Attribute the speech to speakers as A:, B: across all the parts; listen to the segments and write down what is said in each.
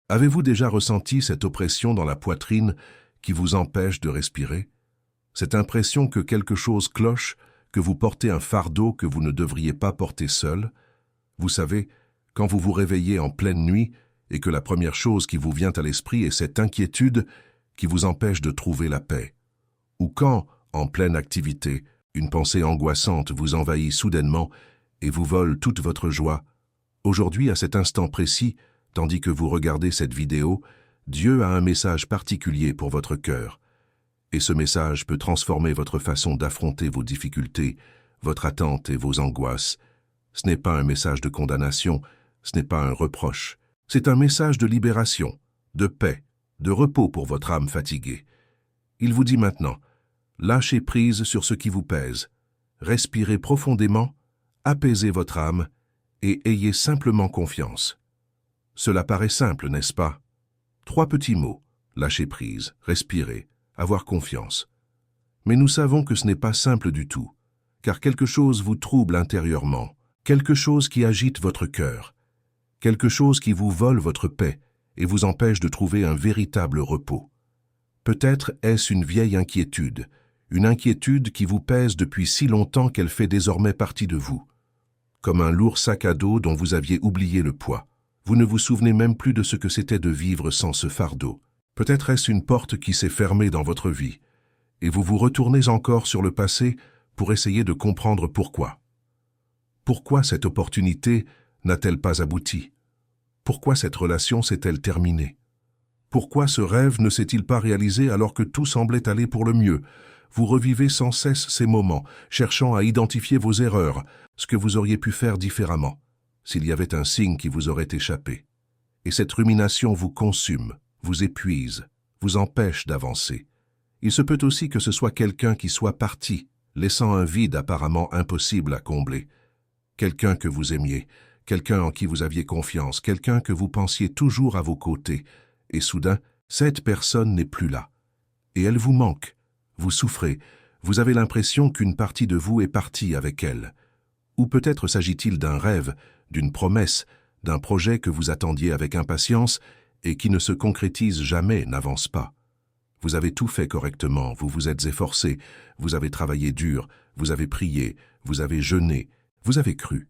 A: Avez-vous déjà ressenti cette oppression dans la poitrine qui vous empêche de respirer? Cette impression que quelque chose cloche, que vous portez un fardeau que vous ne devriez pas porter seul? Vous savez, quand vous vous réveillez en pleine nuit et que la première chose qui vous vient à l'esprit est cette inquiétude qui vous empêche de trouver la paix. Ou quand, en pleine activité, une pensée angoissante vous envahit soudainement et vous vole toute votre joie. Aujourd'hui, à cet instant précis, tandis que vous regardez cette vidéo, Dieu a un message particulier pour votre cœur. Et ce message peut transformer votre façon d'affronter vos difficultés, votre attente et vos angoisses. Ce n'est pas un message de condamnation, ce n'est pas un reproche. C'est un message de libération, de paix, de repos pour votre âme fatiguée. Il vous dit maintenant, lâchez prise sur ce qui vous pèse, respirez profondément, apaisez votre âme et ayez simplement confiance. Cela paraît simple, n'est-ce pas? 3 petits mots, lâcher prise, respirer, avoir confiance. Mais nous savons que ce n'est pas simple du tout, car quelque chose vous trouble intérieurement, quelque chose qui agite votre cœur, quelque chose qui vous vole votre paix et vous empêche de trouver un véritable repos. Peut-être est-ce une vieille inquiétude, une inquiétude qui vous pèse depuis si longtemps qu'elle fait désormais partie de vous, comme un lourd sac à dos dont vous aviez oublié le poids. Vous ne vous souvenez même plus de ce que c'était de vivre sans ce fardeau. Peut-être est-ce une porte qui s'est fermée dans votre vie, et vous vous retournez encore sur le passé pour essayer de comprendre pourquoi. Pourquoi cette opportunité n'a-t-elle pas abouti? Pourquoi cette relation s'est-elle terminée? Pourquoi ce rêve ne s'est-il pas réalisé alors que tout semblait aller pour le mieux? Vous revivez sans cesse ces moments, cherchant à identifier vos erreurs, ce que vous auriez pu faire différemment, s'il y avait un signe qui vous aurait échappé. Et cette rumination vous consume, vous épuise, vous empêche d'avancer. Il se peut aussi que ce soit quelqu'un qui soit parti, laissant un vide apparemment impossible à combler. Quelqu'un que vous aimiez, quelqu'un en qui vous aviez confiance, quelqu'un que vous pensiez toujours à vos côtés, et soudain, cette personne n'est plus là. Et elle vous manque, vous souffrez, vous avez l'impression qu'une partie de vous est partie avec elle. Ou peut-être s'agit-il d'un rêve, d'une promesse, d'un projet que vous attendiez avec impatience et qui ne se concrétise jamais, n'avance pas. Vous avez tout fait correctement, vous vous êtes efforcé, vous avez travaillé dur, vous avez prié, vous avez jeûné, vous avez cru.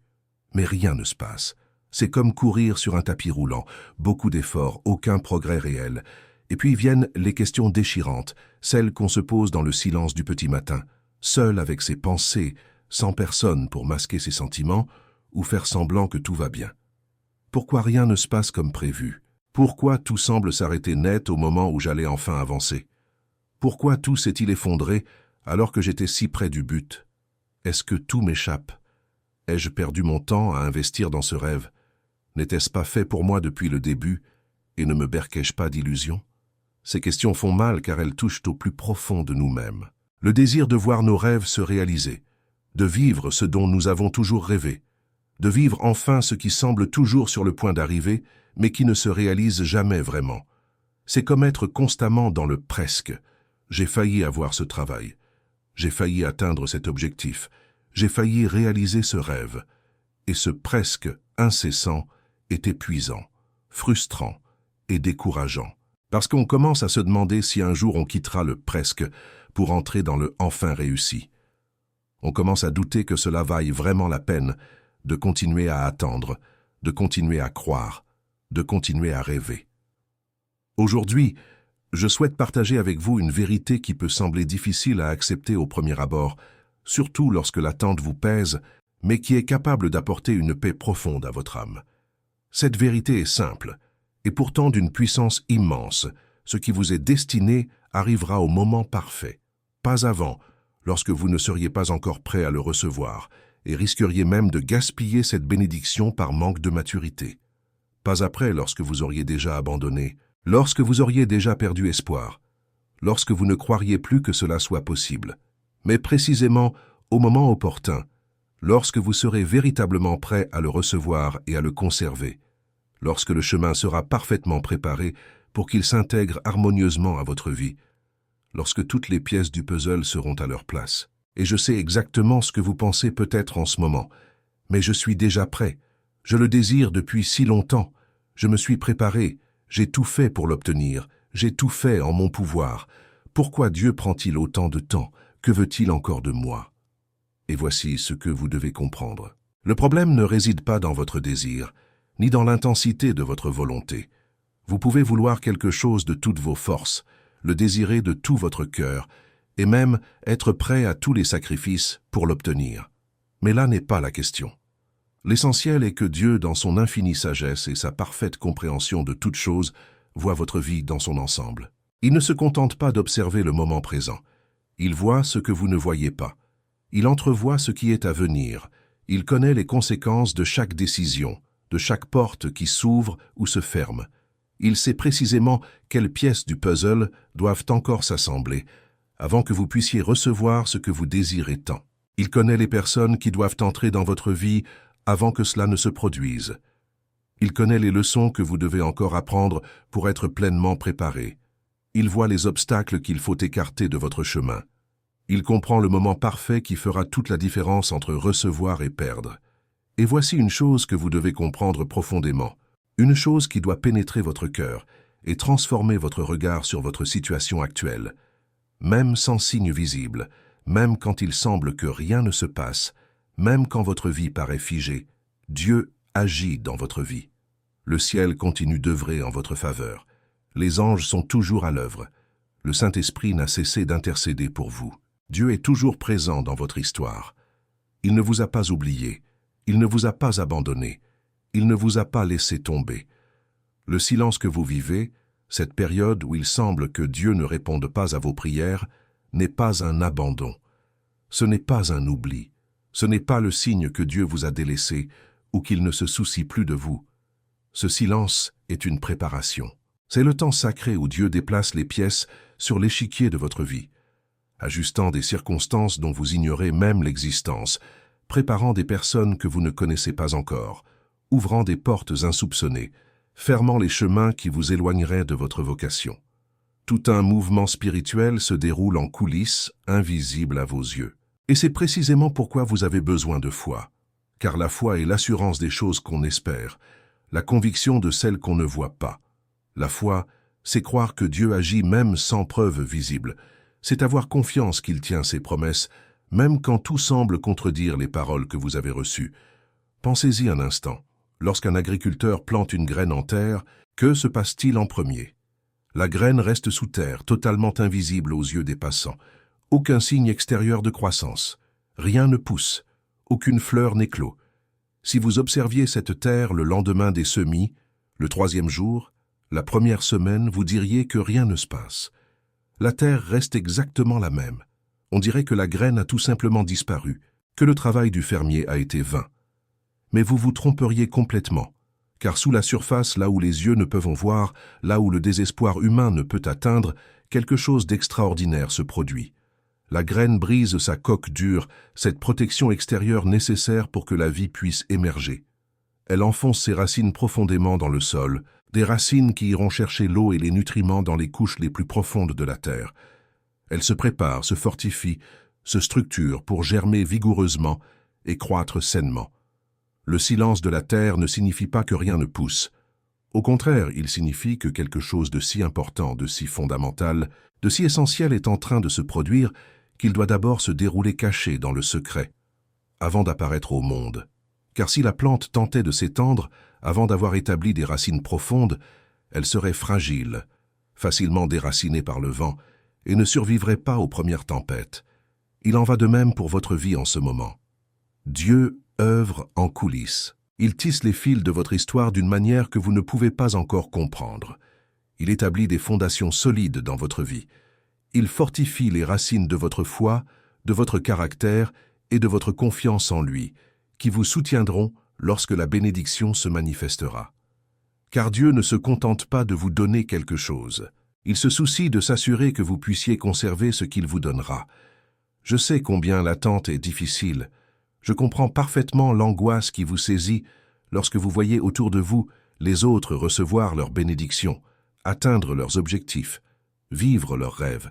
A: Mais rien ne se passe. C'est comme courir sur un tapis roulant, beaucoup d'efforts, aucun progrès réel. Et puis viennent les questions déchirantes, celles qu'on se pose dans le silence du petit matin, seul avec ses pensées, sans personne pour masquer ses sentiments ou faire semblant que tout va bien. Pourquoi rien ne se passe comme prévu? Pourquoi tout semble s'arrêter net au moment où j'allais enfin avancer? Pourquoi tout s'est-il effondré alors que j'étais si près du but? Est-ce que tout m'échappe? Ai-je perdu mon temps à investir dans ce rêve? N'était-ce pas fait pour moi depuis le début et ne me berquais-je pas d'illusions? Ces questions font mal car elles touchent au plus profond de nous-mêmes. Le désir de voir nos rêves se réaliser, de vivre ce dont nous avons toujours rêvé, de vivre enfin ce qui semble toujours sur le point d'arriver, mais qui ne se réalise jamais vraiment. C'est comme être constamment dans le presque. J'ai failli avoir ce travail. J'ai failli atteindre cet objectif. J'ai failli réaliser ce rêve. Et ce presque incessant est épuisant, frustrant et décourageant. Parce qu'on commence à se demander si un jour on quittera le presque pour entrer dans le enfin réussi. On commence à douter que cela vaille vraiment la peine de continuer à attendre, de continuer à croire, de continuer à rêver. Aujourd'hui, je souhaite partager avec vous une vérité qui peut sembler difficile à accepter au premier abord, surtout lorsque l'attente vous pèse, mais qui est capable d'apporter une paix profonde à votre âme. Cette vérité est simple, et pourtant d'une puissance immense. Ce qui vous est destiné arrivera au moment parfait, pas avant, lorsque vous ne seriez pas encore prêt à le recevoir, et risqueriez même de gaspiller cette bénédiction par manque de maturité. Pas après, lorsque vous auriez déjà abandonné, lorsque vous auriez déjà perdu espoir, lorsque vous ne croiriez plus que cela soit possible, mais précisément au moment opportun, lorsque vous serez véritablement prêt à le recevoir et à le conserver, lorsque le chemin sera parfaitement préparé pour qu'il s'intègre harmonieusement à votre vie, lorsque toutes les pièces du puzzle seront à leur place. Et je sais exactement ce que vous pensez peut-être en ce moment, mais je suis déjà prêt. Je le désire depuis si longtemps. Je me suis préparé, J'ai tout fait pour l'obtenir, j'ai tout fait en mon pouvoir. Pourquoi Dieu prend-il autant de temps? Que veut-il encore de moi? Et voici ce que vous devez comprendre. Le problème ne réside pas dans votre désir, ni dans l'intensité de votre volonté. Vous pouvez vouloir quelque chose de toutes vos forces, le désirer de tout votre cœur, et même être prêt à tous les sacrifices pour l'obtenir. Mais là n'est pas la question. L'essentiel est que Dieu, dans son infinie sagesse et sa parfaite compréhension de toutes choses, voit votre vie dans son ensemble. Il ne se contente pas d'observer le moment présent. Il voit ce que vous ne voyez pas. Il entrevoit ce qui est à venir. Il connaît les conséquences de chaque décision, de chaque porte qui s'ouvre ou se ferme. Il sait précisément quelles pièces du puzzle doivent encore s'assembler avant que vous puissiez recevoir ce que vous désirez tant. Il connaît les personnes qui doivent entrer dans votre vie avant que cela ne se produise. Il connaît les leçons que vous devez encore apprendre pour être pleinement préparé. Il voit les obstacles qu'il faut écarter de votre chemin. Il comprend le moment parfait qui fera toute la différence entre recevoir et perdre. Et voici une chose que vous devez comprendre profondément, une chose qui doit pénétrer votre cœur et transformer votre regard sur votre situation actuelle. Même sans signe visible, même quand il semble que rien ne se passe, même quand votre vie paraît figée, Dieu agit dans votre vie. Le ciel continue d'œuvrer en votre faveur. Les anges sont toujours à l'œuvre. Le Saint-Esprit n'a cessé d'intercéder pour vous. Dieu est toujours présent dans votre histoire. Il ne vous a pas oublié. Il ne vous a pas abandonné. Il ne vous a pas laissé tomber. Le silence que vous vivez, cette période où il semble que Dieu ne réponde pas à vos prières, n'est pas un abandon. Ce n'est pas un oubli. Ce n'est pas le signe que Dieu vous a délaissé ou qu'il ne se soucie plus de vous. Ce silence est une préparation. C'est le temps sacré où Dieu déplace les pièces sur l'échiquier de votre vie, ajustant des circonstances dont vous ignorez même l'existence, préparant des personnes que vous ne connaissez pas encore, ouvrant des portes insoupçonnées, fermant les chemins qui vous éloigneraient de votre vocation. Tout un mouvement spirituel se déroule en coulisses, invisible à vos yeux. Et c'est précisément pourquoi vous avez besoin de foi, car la foi est l'assurance des choses qu'on espère, la conviction de celles qu'on ne voit pas. La foi, c'est croire que Dieu agit même sans preuve visible, c'est avoir confiance qu'il tient ses promesses, même quand tout semble contredire les paroles que vous avez reçues. Pensez-y un instant. Lorsqu'un agriculteur plante une graine en terre, que se passe-t-il en premier? La graine reste sous terre, totalement invisible aux yeux des passants. Aucun signe extérieur de croissance. Rien ne pousse. Aucune fleur n'éclot. Si vous observiez cette terre le lendemain des semis, le 3e jour, la première semaine, vous diriez que rien ne se passe. La terre reste exactement la même. On dirait que la graine a tout simplement disparu, que le travail du fermier a été vain. Mais vous vous tromperiez complètement, car sous la surface, là où les yeux ne peuvent voir, là où le désespoir humain ne peut atteindre, quelque chose d'extraordinaire se produit. La graine brise sa coque dure, cette protection extérieure nécessaire pour que la vie puisse émerger. Elle enfonce ses racines profondément dans le sol, des racines qui iront chercher l'eau et les nutriments dans les couches les plus profondes de la terre. Elle se prépare, se fortifie, se structure pour germer vigoureusement et croître sainement. Le silence de la terre ne signifie pas que rien ne pousse. Au contraire, il signifie que quelque chose de si important, de si fondamental, de si essentiel est en train de se produire qu'il doit d'abord se dérouler caché dans le secret, avant d'apparaître au monde. Car si la plante tentait de s'étendre, avant d'avoir établi des racines profondes, elle serait fragile, facilement déracinée par le vent, et ne survivrait pas aux premières tempêtes. Il en va de même pour votre vie en ce moment. Dieu œuvre en coulisses. Il tisse les fils de votre histoire d'une manière que vous ne pouvez pas encore comprendre. Il établit des fondations solides dans votre vie. Il fortifie les racines de votre foi, de votre caractère et de votre confiance en lui, qui vous soutiendront lorsque la bénédiction se manifestera. Car Dieu ne se contente pas de vous donner quelque chose. Il se soucie de s'assurer que vous puissiez conserver ce qu'il vous donnera. Je sais combien l'attente est difficile. Je comprends parfaitement l'angoisse qui vous saisit lorsque vous voyez autour de vous les autres recevoir leur bénédiction, atteindre leurs objectifs, vivre leurs rêves,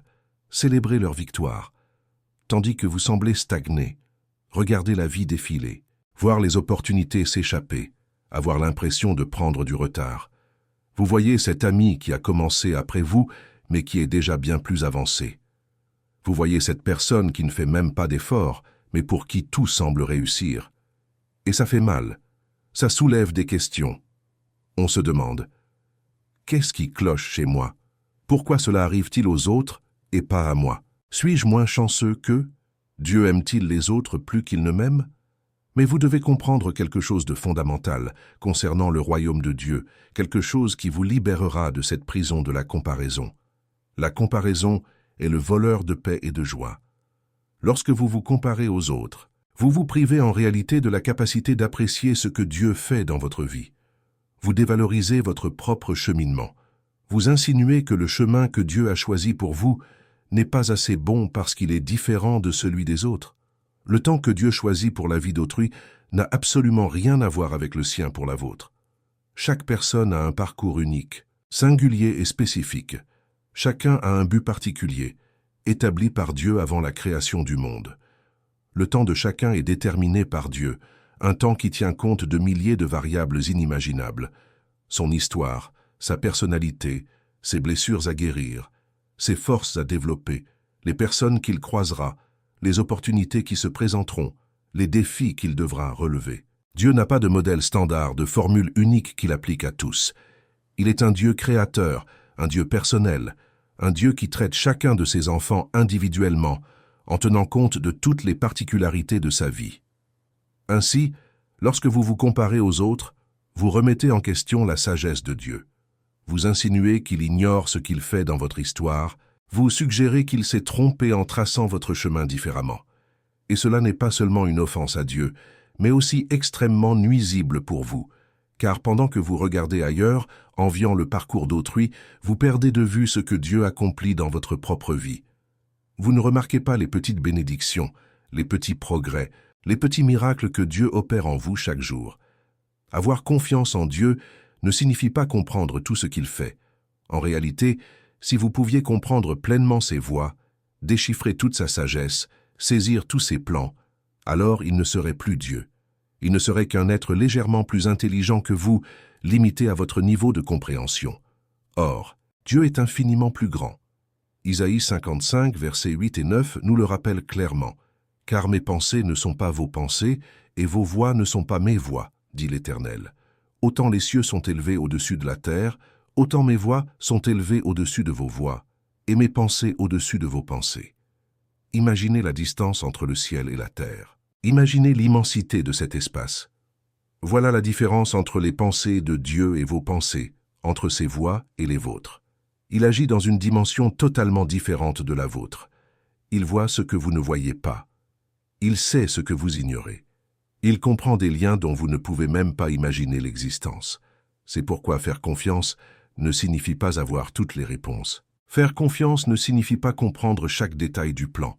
A: célébrer leur victoire, tandis que vous semblez stagner, regarder la vie défiler, voir les opportunités s'échapper, avoir l'impression de prendre du retard. Vous voyez cet ami qui a commencé après vous, mais qui est déjà bien plus avancé. Vous voyez cette personne qui ne fait même pas d'efforts, mais pour qui tout semble réussir. Et ça fait mal. Ça soulève des questions. On se demande, qu'est-ce qui cloche chez moi? Pourquoi cela arrive-t-il aux autres et pas à moi? Suis-je moins chanceux qu'eux? Dieu aime-t-il les autres plus qu'il ne m'aime? Mais vous devez comprendre quelque chose de fondamental concernant le royaume de Dieu, quelque chose qui vous libérera de cette prison de la comparaison. La comparaison est le voleur de paix et de joie. Lorsque vous vous comparez aux autres, vous vous privez en réalité de la capacité d'apprécier ce que Dieu fait dans votre vie. Vous dévalorisez votre propre cheminement. Vous insinuez que le chemin que Dieu a choisi pour vous n'est pas assez bon parce qu'il est différent de celui des autres. Le temps que Dieu choisit pour la vie d'autrui n'a absolument rien à voir avec le sien pour la vôtre. Chaque personne a un parcours unique, singulier et spécifique. Chacun a un but particulier, établi par Dieu avant la création du monde. Le temps de chacun est déterminé par Dieu, un temps qui tient compte de milliers de variables inimaginables. Son histoire, sa personnalité, ses blessures à guérir, ses forces à développer, les personnes qu'il croisera, les opportunités qui se présenteront, les défis qu'il devra relever. Dieu n'a pas de modèle standard, de formule unique qu'il applique à tous. Il est un Dieu créateur, un Dieu personnel, un Dieu qui traite chacun de ses enfants individuellement, en tenant compte de toutes les particularités de sa vie. Ainsi, lorsque vous vous comparez aux autres, vous remettez en question la sagesse de Dieu. Vous insinuez qu'il ignore ce qu'il fait dans votre histoire, vous suggérez qu'il s'est trompé en traçant votre chemin différemment. Et cela n'est pas seulement une offense à Dieu, mais aussi extrêmement nuisible pour vous, car pendant que vous regardez ailleurs, enviant le parcours d'autrui, vous perdez de vue ce que Dieu accomplit dans votre propre vie. Vous ne remarquez pas les petites bénédictions, les petits progrès, les petits miracles que Dieu opère en vous chaque jour. Avoir confiance en Dieu ne signifie pas comprendre tout ce qu'il fait. En réalité, si vous pouviez comprendre pleinement ses voies, déchiffrer toute sa sagesse, saisir tous ses plans, alors il ne serait plus Dieu. Il ne serait qu'un être légèrement plus intelligent que vous, limité à votre niveau de compréhension. Or, Dieu est infiniment plus grand. Isaïe 55, versets 8 et 9 nous le rappelle clairement. « Car mes pensées ne sont pas vos pensées, et vos voix ne sont pas mes voix, dit l'Éternel. Autant les cieux sont élevés au-dessus de la terre, autant mes voix sont élevées au-dessus de vos voix, et mes pensées au-dessus de vos pensées. » Imaginez la distance entre le ciel et la terre. Imaginez l'immensité de cet espace. Voilà la différence entre les pensées de Dieu et vos pensées, entre ses voix et les vôtres. Il agit dans une dimension totalement différente de la vôtre. Il voit ce que vous ne voyez pas. Il sait ce que vous ignorez. Il comprend des liens dont vous ne pouvez même pas imaginer l'existence. C'est pourquoi faire confiance ne signifie pas avoir toutes les réponses. Faire confiance ne signifie pas comprendre chaque détail du plan.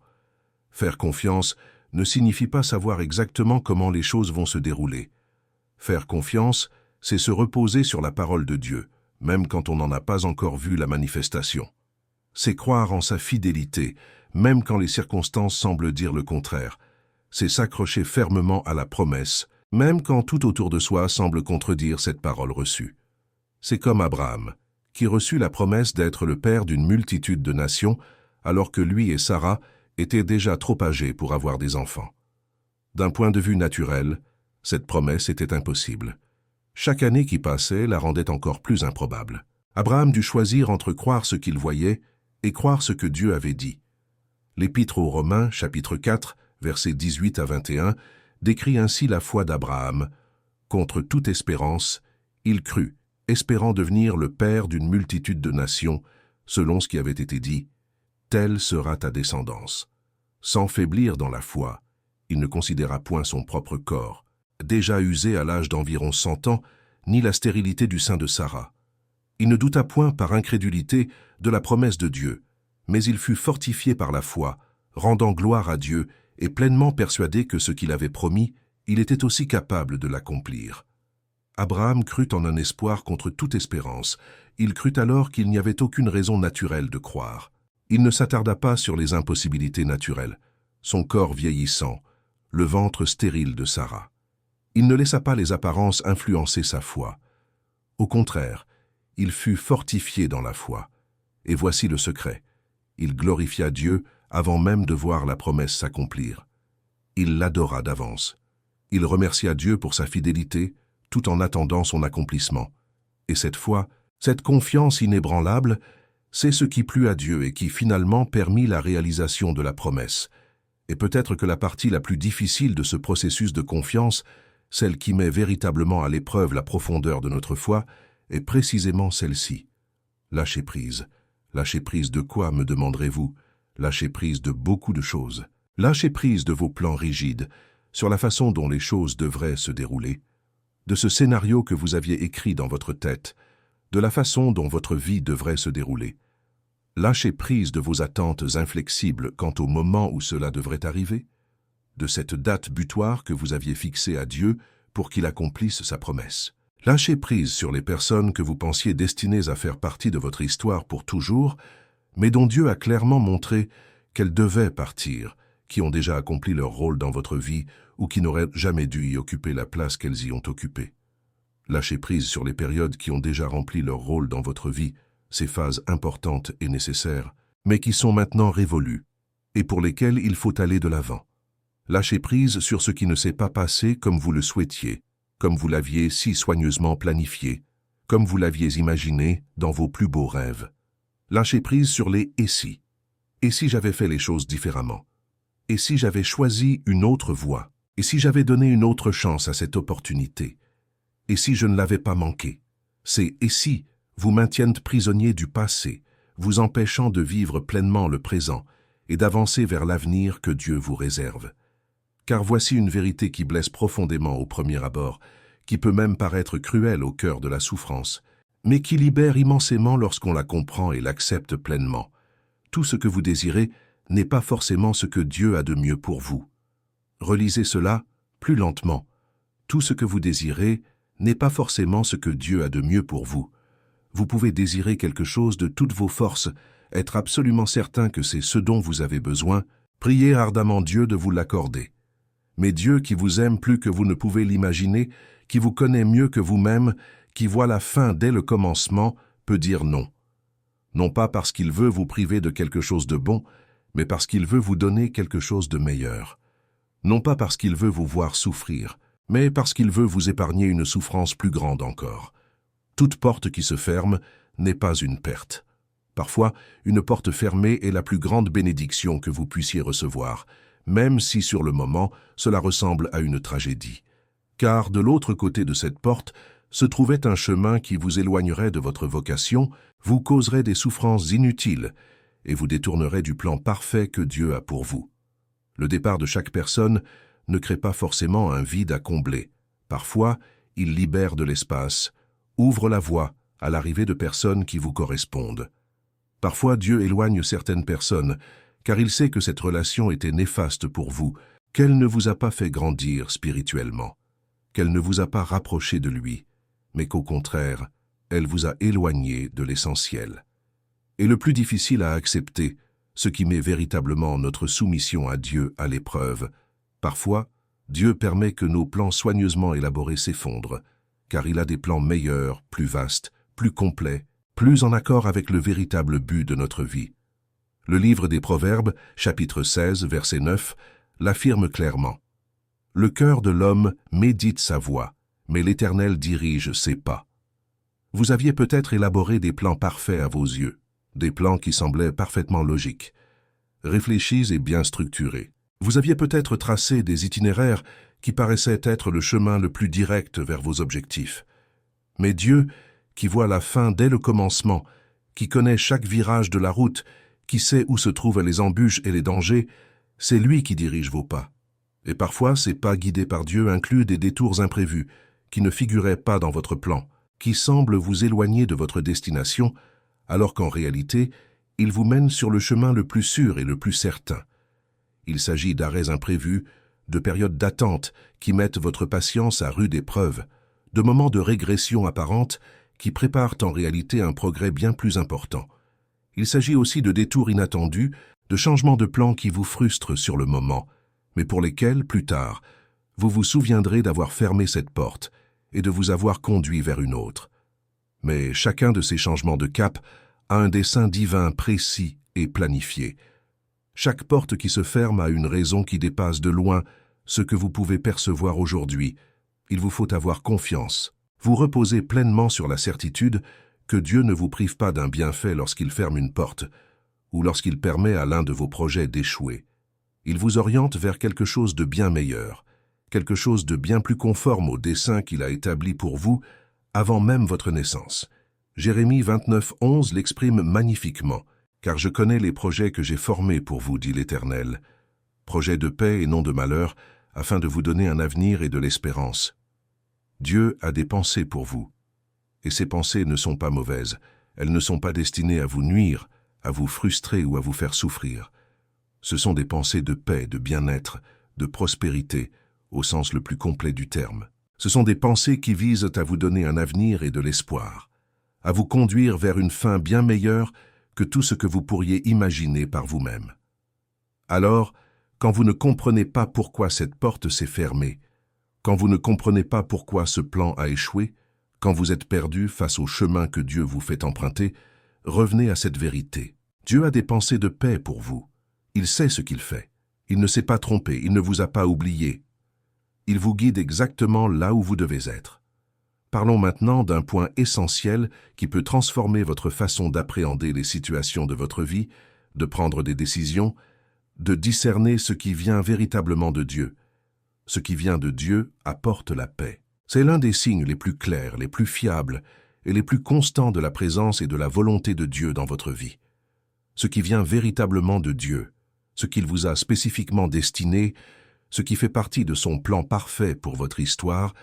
A: Faire confiance ne signifie pas savoir exactement comment les choses vont se dérouler. Faire confiance, c'est se reposer sur la parole de Dieu, même quand on n'en a pas encore vu la manifestation. C'est croire en sa fidélité, même quand les circonstances semblent dire le contraire. C'est s'accrocher fermement à la promesse, même quand tout autour de soi semble contredire cette parole reçue. C'est comme Abraham, qui reçut la promesse d'être le père d'une multitude de nations, alors que lui et Sarah étaient déjà trop âgés pour avoir des enfants. D'un point de vue naturel, cette promesse était impossible. Chaque année qui passait la rendait encore plus improbable. Abraham dut choisir entre croire ce qu'il voyait et croire ce que Dieu avait dit. L'Épître aux Romains, chapitre 4, versets 18 à 21, décrit ainsi la foi d'Abraham. Contre toute espérance, il crut, espérant devenir le père d'une multitude de nations, selon ce qui avait été dit, « Telle sera ta descendance ». Sans faiblir dans la foi, il ne considéra point son propre corps, déjà usé à l'âge d'environ 100 ans, ni la stérilité du sein de Sarah. Il ne douta point par incrédulité de la promesse de Dieu, mais il fut fortifié par la foi, rendant gloire à Dieu et pleinement persuadé que ce qu'il avait promis, il était aussi capable de l'accomplir. Abraham crut en un espoir contre toute espérance. Il crut alors qu'il n'y avait aucune raison naturelle de croire. Il ne s'attarda pas sur les impossibilités naturelles, son corps vieillissant, le ventre stérile de Sarah. Il ne laissa pas les apparences influencer sa foi. Au contraire, il fut fortifié dans la foi. Et voici le secret. Il glorifia Dieu avant même de voir la promesse s'accomplir. Il l'adora d'avance. Il remercia Dieu pour sa fidélité, tout en attendant son accomplissement. Et cette foi, cette confiance inébranlable, c'est ce qui plut à Dieu et qui finalement permit la réalisation de la promesse. Et peut-être que la partie la plus difficile de ce processus de confiance, celle qui met véritablement à l'épreuve la profondeur de notre foi, est précisément celle-ci. Lâcher prise. Lâcher prise de quoi, me demanderez-vous? Lâcher prise de beaucoup de choses. Lâcher prise de vos plans rigides, sur la façon dont les choses devraient se dérouler, de ce scénario que vous aviez écrit dans votre tête, de la façon dont votre vie devrait se dérouler. Lâcher prise de vos attentes inflexibles quant au moment où cela devrait arriver, de cette date butoir que vous aviez fixée à Dieu pour qu'il accomplisse sa promesse. Lâchez prise sur les personnes que vous pensiez destinées à faire partie de votre histoire pour toujours, mais dont Dieu a clairement montré qu'elles devaient partir, qui ont déjà accompli leur rôle dans votre vie ou qui n'auraient jamais dû y occuper la place qu'elles y ont occupée. Lâchez prise sur les périodes qui ont déjà rempli leur rôle dans votre vie, ces phases importantes et nécessaires, mais qui sont maintenant révolues, et pour lesquelles il faut aller de l'avant. Lâchez prise sur ce qui ne s'est pas passé comme vous le souhaitiez, comme vous l'aviez si soigneusement planifié, comme vous l'aviez imaginé dans vos plus beaux rêves. Lâchez prise sur les « et si ». Et si j'avais fait les choses différemment? Et si j'avais choisi une autre voie? Et si j'avais donné une autre chance à cette opportunité? Et si je ne l'avais pas manqué? Ces « et si » vous maintiennent prisonnier du passé, vous empêchant de vivre pleinement le présent et d'avancer vers l'avenir que Dieu vous réserve. Car voici une vérité qui blesse profondément au premier abord, qui peut même paraître cruelle au cœur de la souffrance, mais qui libère immensément lorsqu'on la comprend et l'accepte pleinement. Tout ce que vous désirez n'est pas forcément ce que Dieu a de mieux pour vous. Relisez cela plus lentement. Tout ce que vous désirez n'est pas forcément ce que Dieu a de mieux pour vous. Vous pouvez désirer quelque chose de toutes vos forces, être absolument certain que c'est ce dont vous avez besoin, prier ardemment Dieu de vous l'accorder. Mais Dieu qui vous aime plus que vous ne pouvez l'imaginer, qui vous connaît mieux que vous-même, qui voit la fin dès le commencement, peut dire non. Non pas parce qu'il veut vous priver de quelque chose de bon, mais parce qu'il veut vous donner quelque chose de meilleur. Non pas parce qu'il veut vous voir souffrir, mais parce qu'il veut vous épargner une souffrance plus grande encore. Toute porte qui se ferme n'est pas une perte. Parfois, une porte fermée est la plus grande bénédiction que vous puissiez recevoir, même si sur le moment, cela ressemble à une tragédie. Car de l'autre côté de cette porte se trouvait un chemin qui vous éloignerait de votre vocation, vous causerait des souffrances inutiles et vous détournerait du plan parfait que Dieu a pour vous. Le départ de chaque personne ne crée pas forcément un vide à combler. Parfois, il libère de l'espace, ouvre la voie à l'arrivée de personnes qui vous correspondent. Parfois, Dieu éloigne certaines personnes, car il sait que cette relation était néfaste pour vous, qu'elle ne vous a pas fait grandir spirituellement, qu'elle ne vous a pas rapproché de lui, mais qu'au contraire, elle vous a éloigné de l'essentiel. Et le plus difficile à accepter, ce qui met véritablement notre soumission à Dieu à l'épreuve, parfois, Dieu permet que nos plans soigneusement élaborés s'effondrent, car il a des plans meilleurs, plus vastes, plus complets, plus en accord avec le véritable but de notre vie. Le livre des Proverbes, chapitre 16, verset 9, l'affirme clairement. « Le cœur de l'homme médite sa voie, mais l'Éternel dirige ses pas. » Vous aviez peut-être élaboré des plans parfaits à vos yeux, des plans qui semblaient parfaitement logiques, réfléchis et bien structurés. Vous aviez peut-être tracé des itinéraires qui paraissaient être le chemin le plus direct vers vos objectifs. Mais Dieu, qui voit la fin dès le commencement, qui connaît chaque virage de la route, qui sait où se trouvent les embûches et les dangers, c'est lui qui dirige vos pas. Et parfois, ces pas guidés par Dieu incluent des détours imprévus, qui ne figuraient pas dans votre plan, qui semblent vous éloigner de votre destination, alors qu'en réalité, ils vous mènent sur le chemin le plus sûr et le plus certain. Il s'agit d'arrêts imprévus, de périodes d'attente qui mettent votre patience à rude épreuve, de moments de régression apparente qui préparent en réalité un progrès bien plus important. Il s'agit aussi de détours inattendus, de changements de plan qui vous frustrent sur le moment, mais pour lesquels, plus tard, vous vous souviendrez d'avoir fermé cette porte et de vous avoir conduit vers une autre. Mais chacun de ces changements de cap a un dessein divin précis et planifié. Chaque porte qui se ferme a une raison qui dépasse de loin ce que vous pouvez percevoir aujourd'hui. Il vous faut avoir confiance. Vous reposez pleinement sur la certitude que Dieu ne vous prive pas d'un bienfait lorsqu'il ferme une porte ou lorsqu'il permet à l'un de vos projets d'échouer. Il vous oriente vers quelque chose de bien meilleur, quelque chose de bien plus conforme au dessein qu'il a établi pour vous avant même votre naissance. Jérémie 29:11 l'exprime magnifiquement. « Car je connais les projets que j'ai formés pour vous, dit l'Éternel. Projets de paix et non de malheur, afin de vous donner un avenir et de l'espérance. » Dieu a des pensées pour vous. Et ces pensées ne sont pas mauvaises. Elles ne sont pas destinées à vous nuire, à vous frustrer ou à vous faire souffrir. Ce sont des pensées de paix, de bien-être, de prospérité, au sens le plus complet du terme. Ce sont des pensées qui visent à vous donner un avenir et de l'espoir, à vous conduire vers une fin bien meilleure que tout ce que vous pourriez imaginer par vous-même. Alors, quand vous ne comprenez pas pourquoi cette porte s'est fermée, quand vous ne comprenez pas pourquoi ce plan a échoué, quand vous êtes perdu face au chemin que Dieu vous fait emprunter, revenez à cette vérité. Dieu a des pensées de paix pour vous. Il sait ce qu'il fait. Il ne s'est pas trompé, il ne vous a pas oublié. Il vous guide exactement là où vous devez être. Parlons maintenant d'un point essentiel qui peut transformer votre façon d'appréhender les situations de votre vie, de prendre des décisions, de discerner ce qui vient véritablement de Dieu. Ce qui vient de Dieu apporte la paix. C'est l'un des signes les plus clairs, les plus fiables et les plus constants de la présence et de la volonté de Dieu dans votre vie. Ce qui vient véritablement de Dieu, ce qu'il vous a spécifiquement destiné, ce qui fait partie de son plan parfait pour votre histoire,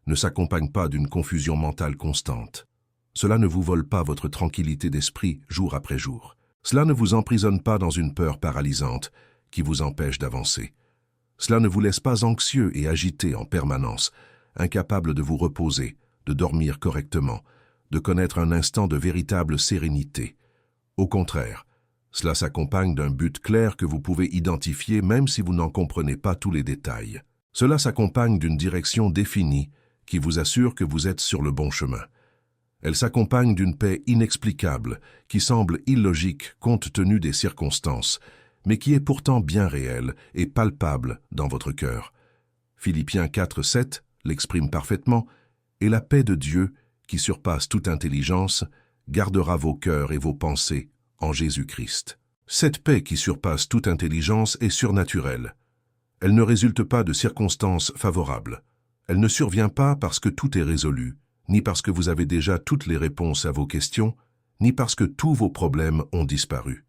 A: ne s'accompagne pas d'une confusion mentale constante. Cela ne vous vole pas votre tranquillité d'esprit jour après jour. Cela ne vous emprisonne pas dans une peur paralysante qui vous empêche d'avancer. Cela ne vous laisse pas anxieux et agité en permanence, incapable de vous reposer, de dormir correctement, de connaître un instant de véritable sérénité. Au contraire, cela s'accompagne d'un but clair que vous pouvez identifier même si vous n'en comprenez pas tous les détails. Cela s'accompagne d'une direction définie qui vous assure que vous êtes sur le bon chemin. Elle s'accompagne d'une paix inexplicable qui semble illogique compte tenu des circonstances, mais qui est pourtant bien réelle et palpable dans votre cœur. Philippiens 4:7 l'exprime parfaitement, « Et la paix de Dieu, qui surpasse toute intelligence, gardera vos cœurs et vos pensées en Jésus-Christ. » Cette paix qui surpasse toute intelligence est surnaturelle. Elle ne résulte pas de circonstances favorables. Elle ne survient pas parce que tout est résolu, ni parce que vous avez déjà toutes les réponses à vos questions, ni parce que tous vos problèmes ont disparu.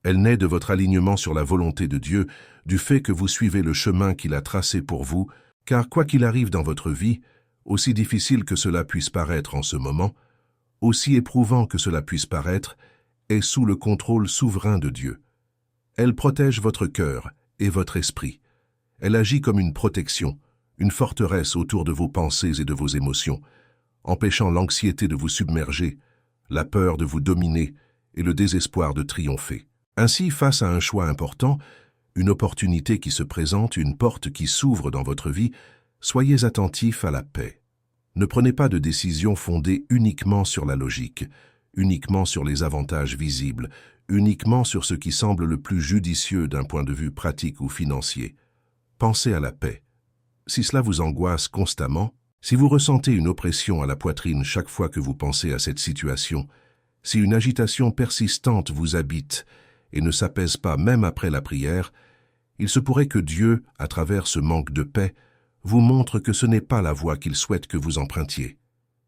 A: Elle naît de votre alignement sur la volonté de Dieu, du fait que vous suivez le chemin qu'il a tracé pour vous, car quoi qu'il arrive dans votre vie, aussi difficile que cela puisse paraître en ce moment, aussi éprouvant que cela puisse paraître, est sous le contrôle souverain de Dieu. Elle protège votre cœur et votre esprit. Elle agit comme une protection, une forteresse autour de vos pensées et de vos émotions, empêchant l'anxiété de vous submerger, la peur de vous dominer et le désespoir de triompher. Ainsi, face à un choix important, une opportunité qui se présente, une porte qui s'ouvre dans votre vie, soyez attentifs à la paix. Ne prenez pas de décisions fondées uniquement sur la logique, uniquement sur les avantages visibles, uniquement sur ce qui semble le plus judicieux d'un point de vue pratique ou financier. Pensez à la paix. Si cela vous angoisse constamment, si vous ressentez une oppression à la poitrine chaque fois que vous pensez à cette situation, si une agitation persistante vous habite et ne s'apaise pas même après la prière, il se pourrait que Dieu, à travers ce manque de paix, vous montre que ce n'est pas la voie qu'il souhaite que vous empruntiez.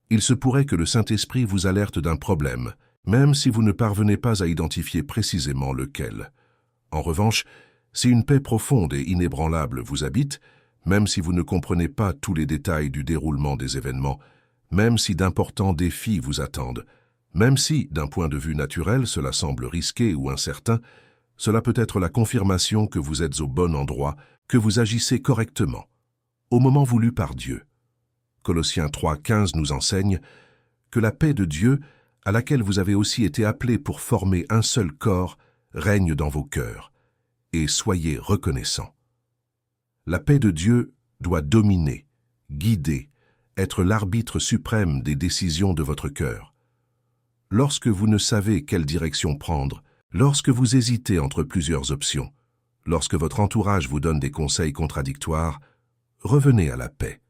A: Il se pourrait que le Saint-Esprit vous alerte d'un problème, même si vous ne parvenez pas à identifier précisément lequel. En revanche, si une paix profonde et inébranlable vous habite, même si vous ne comprenez pas tous les détails du déroulement des événements, même si d'importants défis vous attendent, même si, d'un point de vue naturel, cela semble risqué ou incertain, cela peut être la confirmation que vous êtes au bon endroit, que vous agissez correctement, au moment voulu par Dieu. Colossiens 3:15 nous enseigne que la paix de Dieu, à laquelle vous avez aussi été appelés pour former un seul corps, règne dans vos cœurs, et soyez reconnaissants. La paix de Dieu doit dominer, guider, être l'arbitre suprême des décisions de votre cœur. lorsque vous ne savez quelle direction prendre, lorsque vous hésitez entre plusieurs options, lorsque votre entourage vous donne des conseils contradictoires, revenez à la paix.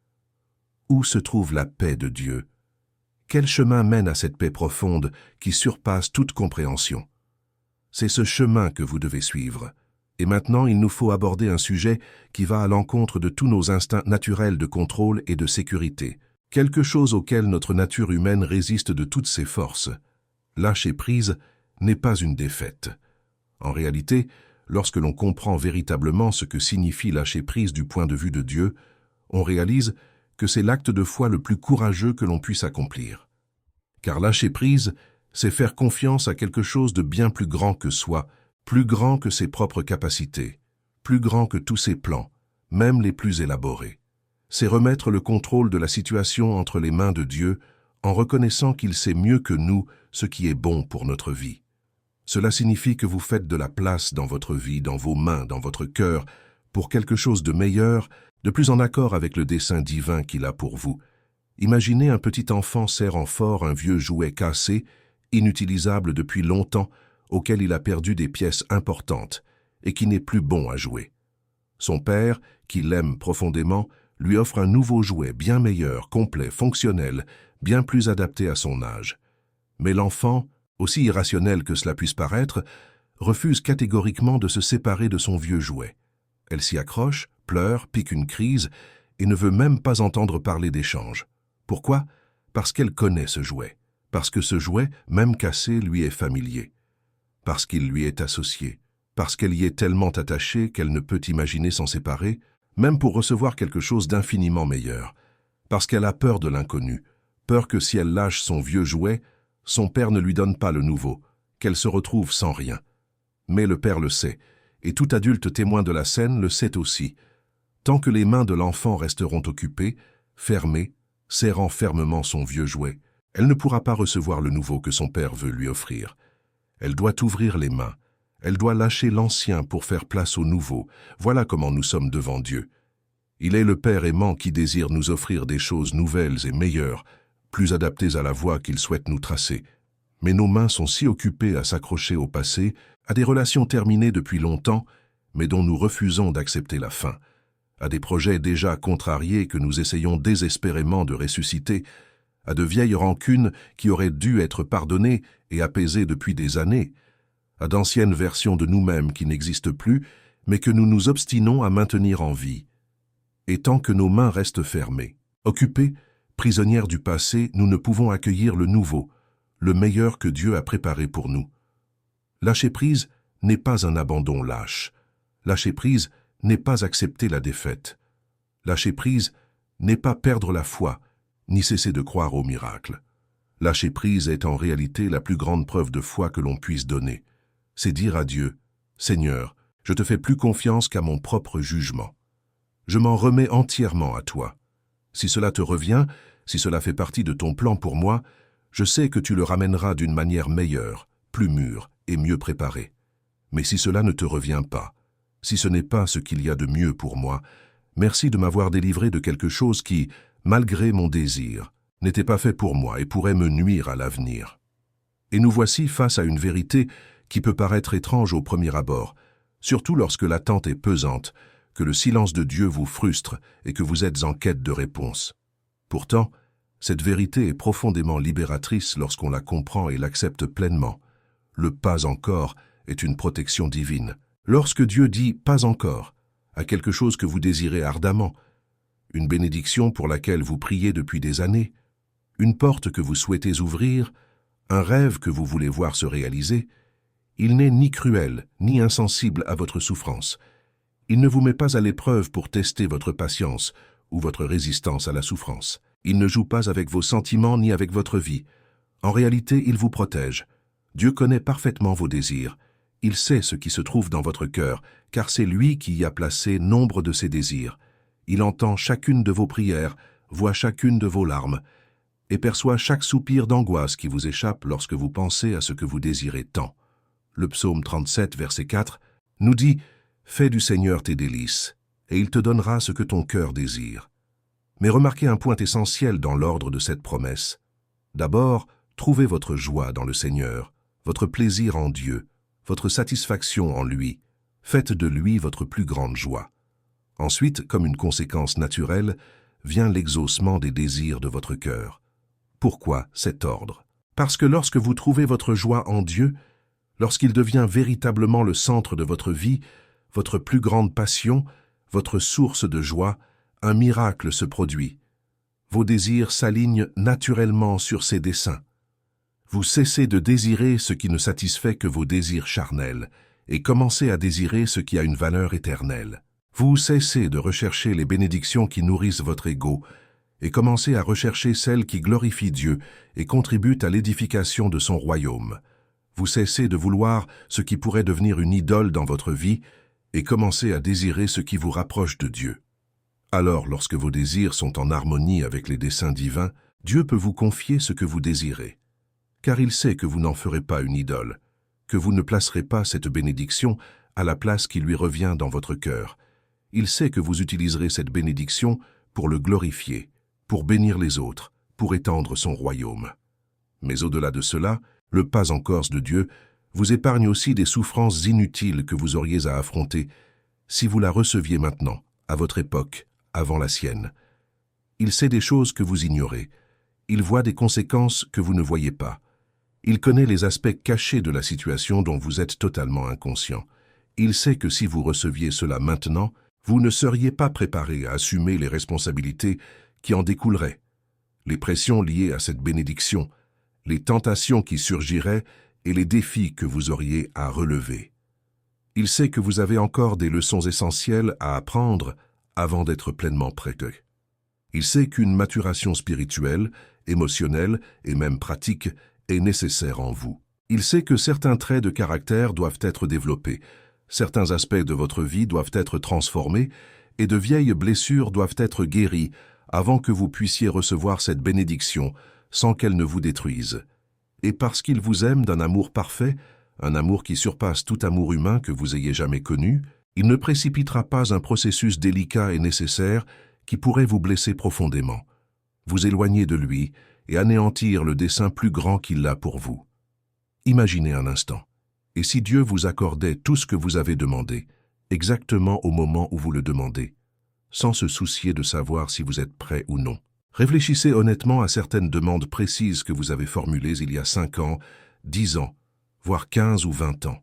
A: Où se trouve la paix de Dieu? Quel chemin mène à cette paix profonde qui surpasse toute compréhension? C'est ce chemin que vous devez suivre. Et maintenant, il nous faut aborder un sujet qui va à l'encontre de tous nos instincts naturels de contrôle et de sécurité, quelque chose auquel notre nature humaine résiste de toutes ses forces. Lâcher prise n'est pas une défaite. En réalité, lorsque l'on comprend véritablement ce que signifie lâcher prise du point de vue de Dieu, on réalise que c'est l'acte de foi le plus courageux que l'on puisse accomplir. Car lâcher prise, c'est faire confiance à quelque chose de bien plus grand que soi, plus grand que ses propres capacités, plus grand que tous ses plans, même les plus élaborés. C'est remettre le contrôle de la situation entre les mains de Dieu en reconnaissant qu'il sait mieux que nous ce qui est bon pour notre vie. Cela signifie que vous faites de la place dans votre vie, dans vos mains, dans votre cœur, pour quelque chose de meilleur, de plus en accord avec le dessein divin qu'il a pour vous. Imaginez un petit enfant serrant fort un vieux jouet cassé, inutilisable depuis longtemps, auquel il a perdu des pièces importantes et qui n'est plus bon à jouer. Son père, qui l'aime profondément, lui offre un nouveau jouet bien meilleur, complet, fonctionnel, bien plus adapté à son âge. Mais l'enfant, aussi irrationnel que cela puisse paraître, refuse catégoriquement de se séparer de son vieux jouet. Elle s'y accroche, pleure, pique une crise et ne veut même pas entendre parler d'échange. Pourquoi? Parce qu'elle connaît ce jouet. Parce que ce jouet, même cassé, lui est familier. Parce qu'il lui est associé. Parce qu'elle y est tellement attachée qu'elle ne peut imaginer s'en séparer, même pour recevoir quelque chose d'infiniment meilleur. Parce qu'elle a peur de l'inconnu, peur que si elle lâche son vieux jouet, son père ne lui donne pas le nouveau, qu'elle se retrouve sans rien. Mais le père le sait, et tout adulte témoin de la scène le sait aussi. Tant que les mains de l'enfant resteront occupées, fermées, serrant fermement son vieux jouet, elle ne pourra pas recevoir le nouveau que son père veut lui offrir. Elle doit ouvrir les mains. Elle doit lâcher l'ancien pour faire place au nouveau. Voilà comment nous sommes devant Dieu. Il est le Père aimant qui désire nous offrir des choses nouvelles et meilleures, plus adaptées à la voie qu'il souhaite nous tracer. Mais nos mains sont si occupées à s'accrocher au passé, à des relations terminées depuis longtemps, mais dont nous refusons d'accepter la fin, à des projets déjà contrariés que nous essayons désespérément de ressusciter, à de vieilles rancunes qui auraient dû être pardonnées et apaisées depuis des années, à d'anciennes versions de nous-mêmes qui n'existent plus, mais que nous nous obstinons à maintenir en vie. Et tant que nos mains restent fermées, occupées, prisonnières du passé, nous ne pouvons accueillir le nouveau, le meilleur que Dieu a préparé pour nous. Lâcher prise n'est pas un abandon lâche. Lâcher prise n'est pas accepter la défaite. Lâcher prise n'est pas perdre la foi, ni cesser de croire au miracle. Lâcher prise est en réalité la plus grande preuve de foi que l'on puisse donner. C'est dire à Dieu, « Seigneur, je te fais plus confiance qu'à mon propre jugement. Je m'en remets entièrement à toi. Si cela te revient, si cela fait partie de ton plan pour moi, je sais que tu le ramèneras d'une manière meilleure, plus mûre et mieux préparée. Mais si cela ne te revient pas, si ce n'est pas ce qu'il y a de mieux pour moi, merci de m'avoir délivré de quelque chose qui, malgré mon désir, n'était pas fait pour moi et pourrait me nuire à l'avenir. » Et nous voici face à une vérité qui peut paraître étrange au premier abord, surtout lorsque l'attente est pesante, que le silence de Dieu vous frustre et que vous êtes en quête de réponse. Pourtant, cette vérité est profondément libératrice lorsqu'on la comprend et l'accepte pleinement. Le « pas encore » est une protection divine. Lorsque Dieu dit « pas encore » à quelque chose que vous désirez ardemment, une bénédiction pour laquelle vous priez depuis des années, une porte que vous souhaitez ouvrir, un rêve que vous voulez voir se réaliser, il n'est ni cruel ni insensible à votre souffrance. Il ne vous met pas à l'épreuve pour tester votre patience ou votre résistance à la souffrance. Il ne joue pas avec vos sentiments ni avec votre vie. En réalité, il vous protège. Dieu connaît parfaitement vos désirs. Il sait ce qui se trouve dans votre cœur, car c'est lui qui y a placé nombre de ses désirs. Il entend chacune de vos prières, voit chacune de vos larmes, et perçoit chaque soupir d'angoisse qui vous échappe lorsque vous pensez à ce que vous désirez tant. Le psaume 37, verset 4, nous dit « Fais du Seigneur tes délices, et il te donnera ce que ton cœur désire. » Mais remarquez un point essentiel dans l'ordre de cette promesse. D'abord, Trouvez votre joie dans le Seigneur, votre plaisir en Dieu, votre satisfaction en lui. Faites de lui votre plus grande joie. Ensuite, comme une conséquence naturelle, vient l'exaucement des désirs de votre cœur. Pourquoi cet ordre? Parce que lorsque vous trouvez votre joie en Dieu, lorsqu'il devient véritablement le centre de votre vie, votre plus grande passion, votre source de joie, un miracle se produit. Vos désirs s'alignent naturellement sur ses desseins. Vous cessez de désirer ce qui ne satisfait que vos désirs charnels et commencez à désirer ce qui a une valeur éternelle. Vous cessez de rechercher les bénédictions qui nourrissent votre ego et commencez à rechercher celles qui glorifient Dieu et contribuent à l'édification de son royaume. Vous cessez de vouloir ce qui pourrait devenir une idole dans votre vie et commencez à désirer ce qui vous rapproche de Dieu. Alors, lorsque vos désirs sont en harmonie avec les desseins divins, Dieu peut vous confier ce que vous désirez. Car il sait que vous n'en ferez pas une idole, que vous ne placerez pas cette bénédiction à la place qui lui revient dans votre cœur. Il sait que vous utiliserez cette bénédiction pour le glorifier, pour bénir les autres, pour étendre son royaume. Mais au-delà de cela, le pas encore de Dieu vous épargne aussi des souffrances inutiles que vous auriez à affronter si vous la receviez maintenant, à votre époque, avant la sienne. Il sait des choses que vous ignorez. Il voit des conséquences que vous ne voyez pas. Il connaît les aspects cachés de la situation dont vous êtes totalement inconscient. Il sait que si vous receviez cela maintenant, vous ne seriez pas préparé à assumer les responsabilités qui en découleraient, les pressions liées à cette bénédiction, les tentations qui surgiraient et les défis que vous auriez à relever. Il sait que vous avez encore des leçons essentielles à apprendre avant d'être pleinement prêt. Il sait qu'une maturation spirituelle, émotionnelle et même pratique est nécessaire en vous. Il sait que certains traits de caractère doivent être développés, certains aspects de votre vie doivent être transformés et de vieilles blessures doivent être guéries avant que vous puissiez recevoir cette bénédiction sans qu'elle ne vous détruise. Et parce qu'il vous aime d'un amour parfait, un amour qui surpasse tout amour humain que vous ayez jamais connu, il ne précipitera pas un processus délicat et nécessaire qui pourrait vous blesser profondément, vous éloigner de lui et anéantir le dessein plus grand qu'il a pour vous. Imaginez un instant. Et si Dieu vous accordait tout ce que vous avez demandé, exactement au moment où vous le demandez, sans se soucier de savoir si vous êtes prêt ou non? Réfléchissez honnêtement à certaines demandes précises que vous avez formulées il y a 5 ans, 10 ans, voire 15 ou 20 ans.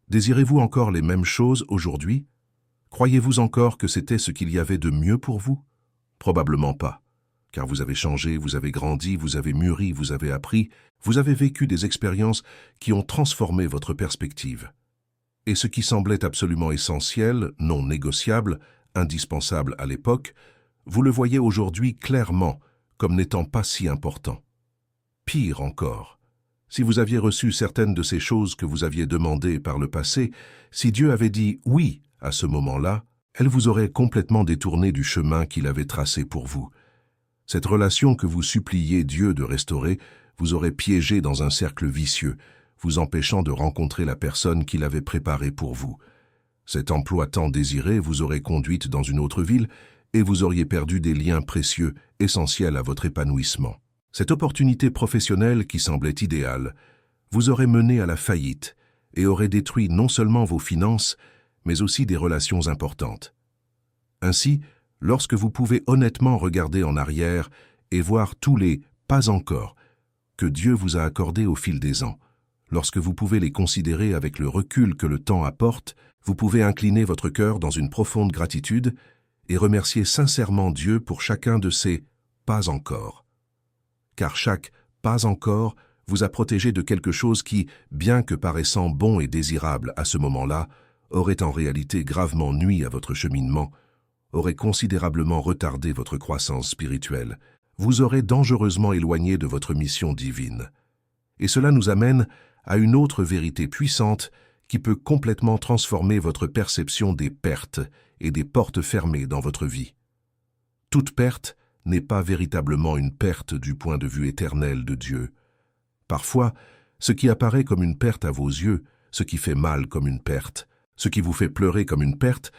A: Désirez-vous encore les mêmes choses aujourd'hui? Croyez-vous encore que c'était ce qu'il y avait de mieux pour vous? Probablement pas, car vous avez changé, vous avez grandi, vous avez mûri, vous avez appris, vous avez vécu des expériences qui ont transformé votre perspective. Et ce qui semblait absolument essentiel, non négociable, indispensable à l'époque, vous le voyez aujourd'hui clairement comme n'étant pas si important. Pire encore, si vous aviez reçu certaines de ces choses que vous aviez demandées par le passé, si Dieu avait dit « oui » à ce moment-là, elles vous auraient complètement détourné du chemin qu'il avait tracé pour vous. Cette relation que vous suppliez Dieu de restaurer vous aurait piégé dans un cercle vicieux, vous empêchant de rencontrer la personne qu'il avait préparée pour vous. Cet emploi tant désiré vous aurait conduite dans une autre ville et vous auriez perdu des liens précieux, essentiels à votre épanouissement. Cette opportunité professionnelle qui semblait idéale vous aurait mené à la faillite et aurait détruit non seulement vos finances, mais aussi des relations importantes. Ainsi, lorsque vous pouvez honnêtement regarder en arrière et voir tous les « pas encore » que Dieu vous a accordés au fil des ans, lorsque vous pouvez les considérer avec le recul que le temps apporte, vous pouvez incliner votre cœur dans une profonde gratitude et remercier sincèrement Dieu pour chacun de ces « pas encore ». Car chaque « pas encore » vous a protégé de quelque chose qui, bien que paraissant bon et désirable à ce moment-là, aurait en réalité gravement nui à votre cheminement, aurait considérablement retardé votre croissance spirituelle, vous aurait dangereusement éloigné de votre mission divine. Et cela nous amène à une autre vérité puissante qui peut complètement transformer votre perception des pertes et des portes fermées dans votre vie. Toute perte n'est pas véritablement une perte du point de vue éternel de Dieu. Parfois, ce qui apparaît comme une perte à vos yeux, ce qui fait mal comme une perte, ce qui vous fait pleurer comme une perte,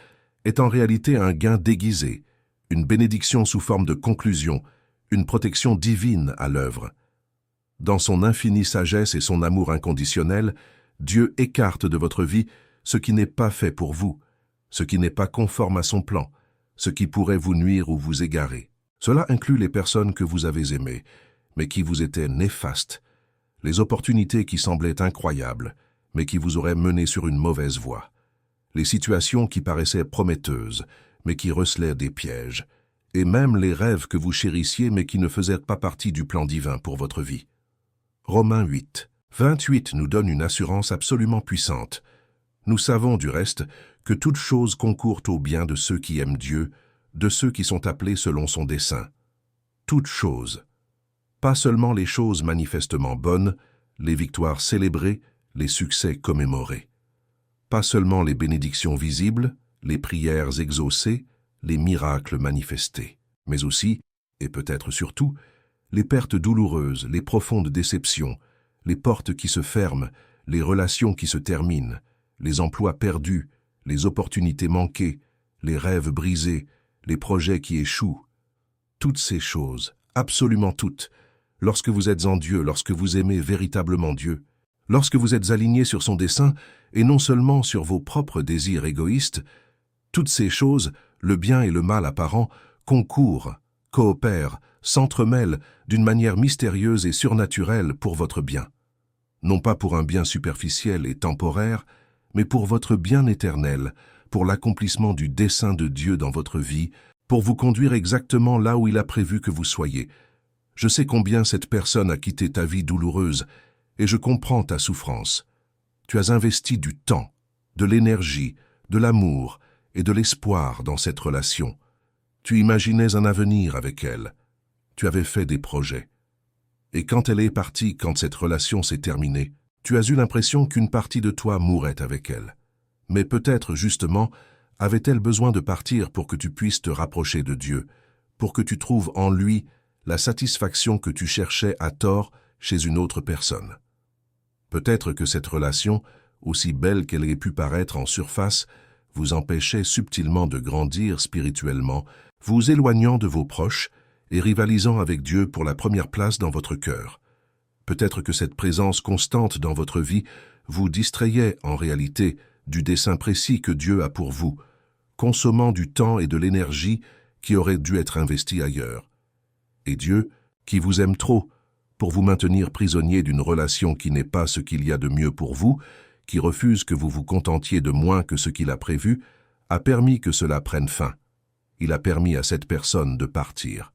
A: est en réalité un gain déguisé, une bénédiction sous forme de conclusion, une protection divine à l'œuvre. Dans son infinie sagesse et son amour inconditionnel, Dieu écarte de votre vie ce qui n'est pas fait pour vous, ce qui n'est pas conforme à son plan, ce qui pourrait vous nuire ou vous égarer. Cela inclut les personnes que vous avez aimées, mais qui vous étaient néfastes, les opportunités qui semblaient incroyables, mais qui vous auraient mené sur une mauvaise voie, les situations qui paraissaient prometteuses, mais qui recelaient des pièges, et même les rêves que vous chérissiez mais qui ne faisaient pas partie du plan divin pour votre vie. Romains 8, 28 nous donne une assurance absolument puissante. Nous savons du reste que toutes choses concourent au bien de ceux qui aiment Dieu, de ceux qui sont appelés selon son dessein. Toutes choses. Pas seulement les choses manifestement bonnes, les victoires célébrées, les succès commémorés. Pas seulement les bénédictions visibles, les prières exaucées, les miracles manifestés, mais aussi, et peut-être surtout, les pertes douloureuses, les profondes déceptions, les portes qui se ferment, les relations qui se terminent, les emplois perdus, les opportunités manquées, les rêves brisés, les projets qui échouent. Toutes ces choses, absolument toutes, lorsque vous êtes en Dieu, lorsque vous aimez véritablement Dieu, lorsque vous êtes aligné sur son dessein et non seulement sur vos propres désirs égoïstes, toutes ces choses, le bien et le mal apparent, concourent, coopèrent, s'entremêlent d'une manière mystérieuse et surnaturelle pour votre bien. Non pas pour un bien superficiel et temporaire, mais pour votre bien éternel, pour l'accomplissement du dessein de Dieu dans votre vie, pour vous conduire exactement là où il a prévu que vous soyez. Je sais combien cette personne a quitté ta vie douloureuse, et je comprends ta souffrance. Tu as investi du temps, de l'énergie, de l'amour et de l'espoir dans cette relation. Tu imaginais un avenir avec elle. Tu avais fait des projets. Et quand elle est partie, quand cette relation s'est terminée, tu as eu l'impression qu'une partie de toi mourait avec elle. Mais peut-être, justement, avait-elle besoin de partir pour que tu puisses te rapprocher de Dieu, pour que tu trouves en lui la satisfaction que tu cherchais à tort chez une autre personne. Peut-être que cette relation, aussi belle qu'elle ait pu paraître en surface, vous empêchait subtilement de grandir spirituellement, vous éloignant de vos proches et rivalisant avec Dieu pour la première place dans votre cœur. Peut-être que cette présence constante dans votre vie vous distrayait en réalité du dessein précis que Dieu a pour vous, consommant du temps et de l'énergie qui auraient dû être investis ailleurs. Et Dieu, qui vous aime trop, pour vous maintenir prisonnier d'une relation qui n'est pas ce qu'il y a de mieux pour vous, qui refuse que vous vous contentiez de moins que ce qu'il a prévu, a permis que cela prenne fin. Il a permis à cette personne de partir.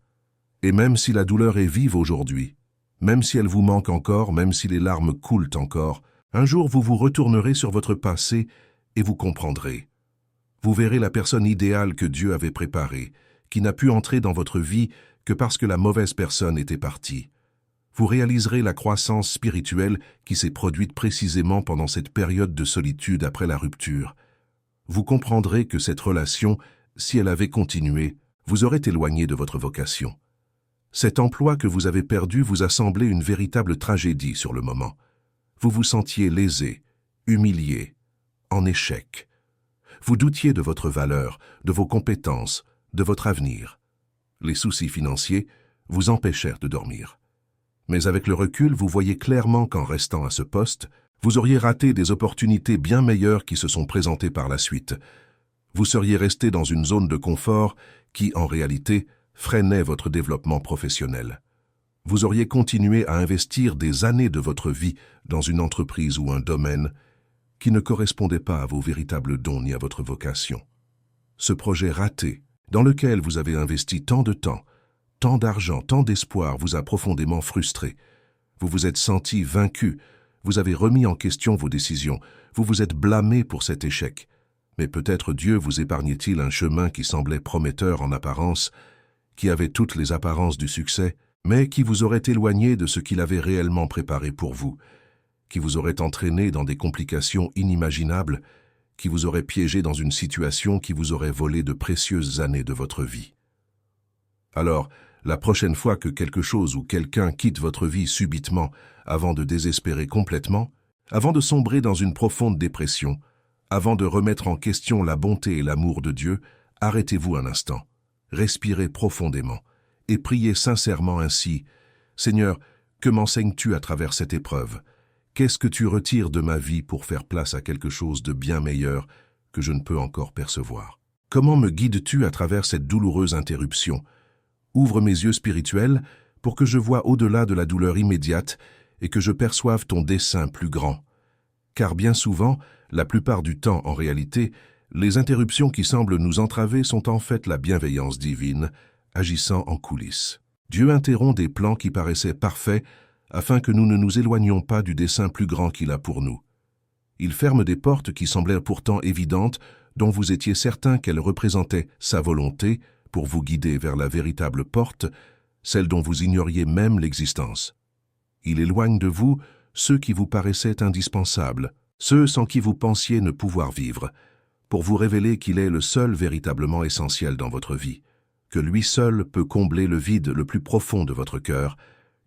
A: Et même si la douleur est vive aujourd'hui, même si elle vous manque encore, même si les larmes coulent encore, un jour vous vous retournerez sur votre passé et vous comprendrez. Vous verrez la personne idéale que Dieu avait préparée, qui n'a pu entrer dans votre vie que parce que la mauvaise personne était partie. Vous réaliserez la croissance spirituelle qui s'est produite précisément pendant cette période de solitude après la rupture. Vous comprendrez que cette relation, si elle avait continué, vous aurait éloigné de votre vocation. Cet emploi que vous avez perdu vous a semblé une véritable tragédie sur le moment. Vous vous sentiez lésé, humilié, en échec. Vous doutiez de votre valeur, de vos compétences, de votre avenir. Les soucis financiers vous empêchèrent de dormir. Mais avec le recul, vous voyez clairement qu'en restant à ce poste, vous auriez raté des opportunités bien meilleures qui se sont présentées par la suite. Vous seriez resté dans une zone de confort qui, en réalité, freinait votre développement professionnel. Vous auriez continué à investir des années de votre vie dans une entreprise ou un domaine qui ne correspondait pas à vos véritables dons ni à votre vocation. Ce projet raté, dans lequel vous avez investi tant de temps, tant d'argent, tant d'espoir vous a profondément frustré. Vous vous êtes senti vaincu, vous avez remis en question vos décisions, vous vous êtes blâmé pour cet échec. Mais peut-être Dieu vous épargnait-il un chemin qui semblait prometteur en apparence, qui avait toutes les apparences du succès, mais qui vous aurait éloigné de ce qu'il avait réellement préparé pour vous, qui vous aurait entraîné dans des complications inimaginables, qui vous aurait piégé dans une situation qui vous aurait volé de précieuses années de votre vie. Alors, la prochaine fois que quelque chose ou quelqu'un quitte votre vie subitement, avant de désespérer complètement, avant de sombrer dans une profonde dépression, avant de remettre en question la bonté et l'amour de Dieu, arrêtez-vous un instant, respirez profondément et priez sincèrement ainsi. Seigneur, Que m'enseignes-tu à travers cette épreuve? Qu'est-ce que tu retires de ma vie pour faire place à quelque chose de bien meilleur que je ne peux encore percevoir? Comment me guides-tu à travers cette douloureuse interruption? Ouvre mes yeux spirituels pour que je voie au-delà de la douleur immédiate et que je perçoive ton dessein plus grand. Car bien souvent, la plupart du temps en réalité, les interruptions qui semblent nous entraver sont en fait la bienveillance divine, agissant en coulisses. Dieu interrompt des plans qui paraissaient parfaits afin que nous ne nous éloignions pas du dessein plus grand qu'il a pour nous. Il ferme des portes qui semblaient pourtant évidentes, dont vous étiez certain qu'elles représentaient sa volonté pour vous guider vers la véritable porte, celle dont vous ignoriez même l'existence. Il éloigne de vous ceux qui vous paraissaient indispensables, ceux sans qui vous pensiez ne pouvoir vivre, pour vous révéler qu'il est le seul véritablement essentiel dans votre vie, que lui seul peut combler le vide le plus profond de votre cœur,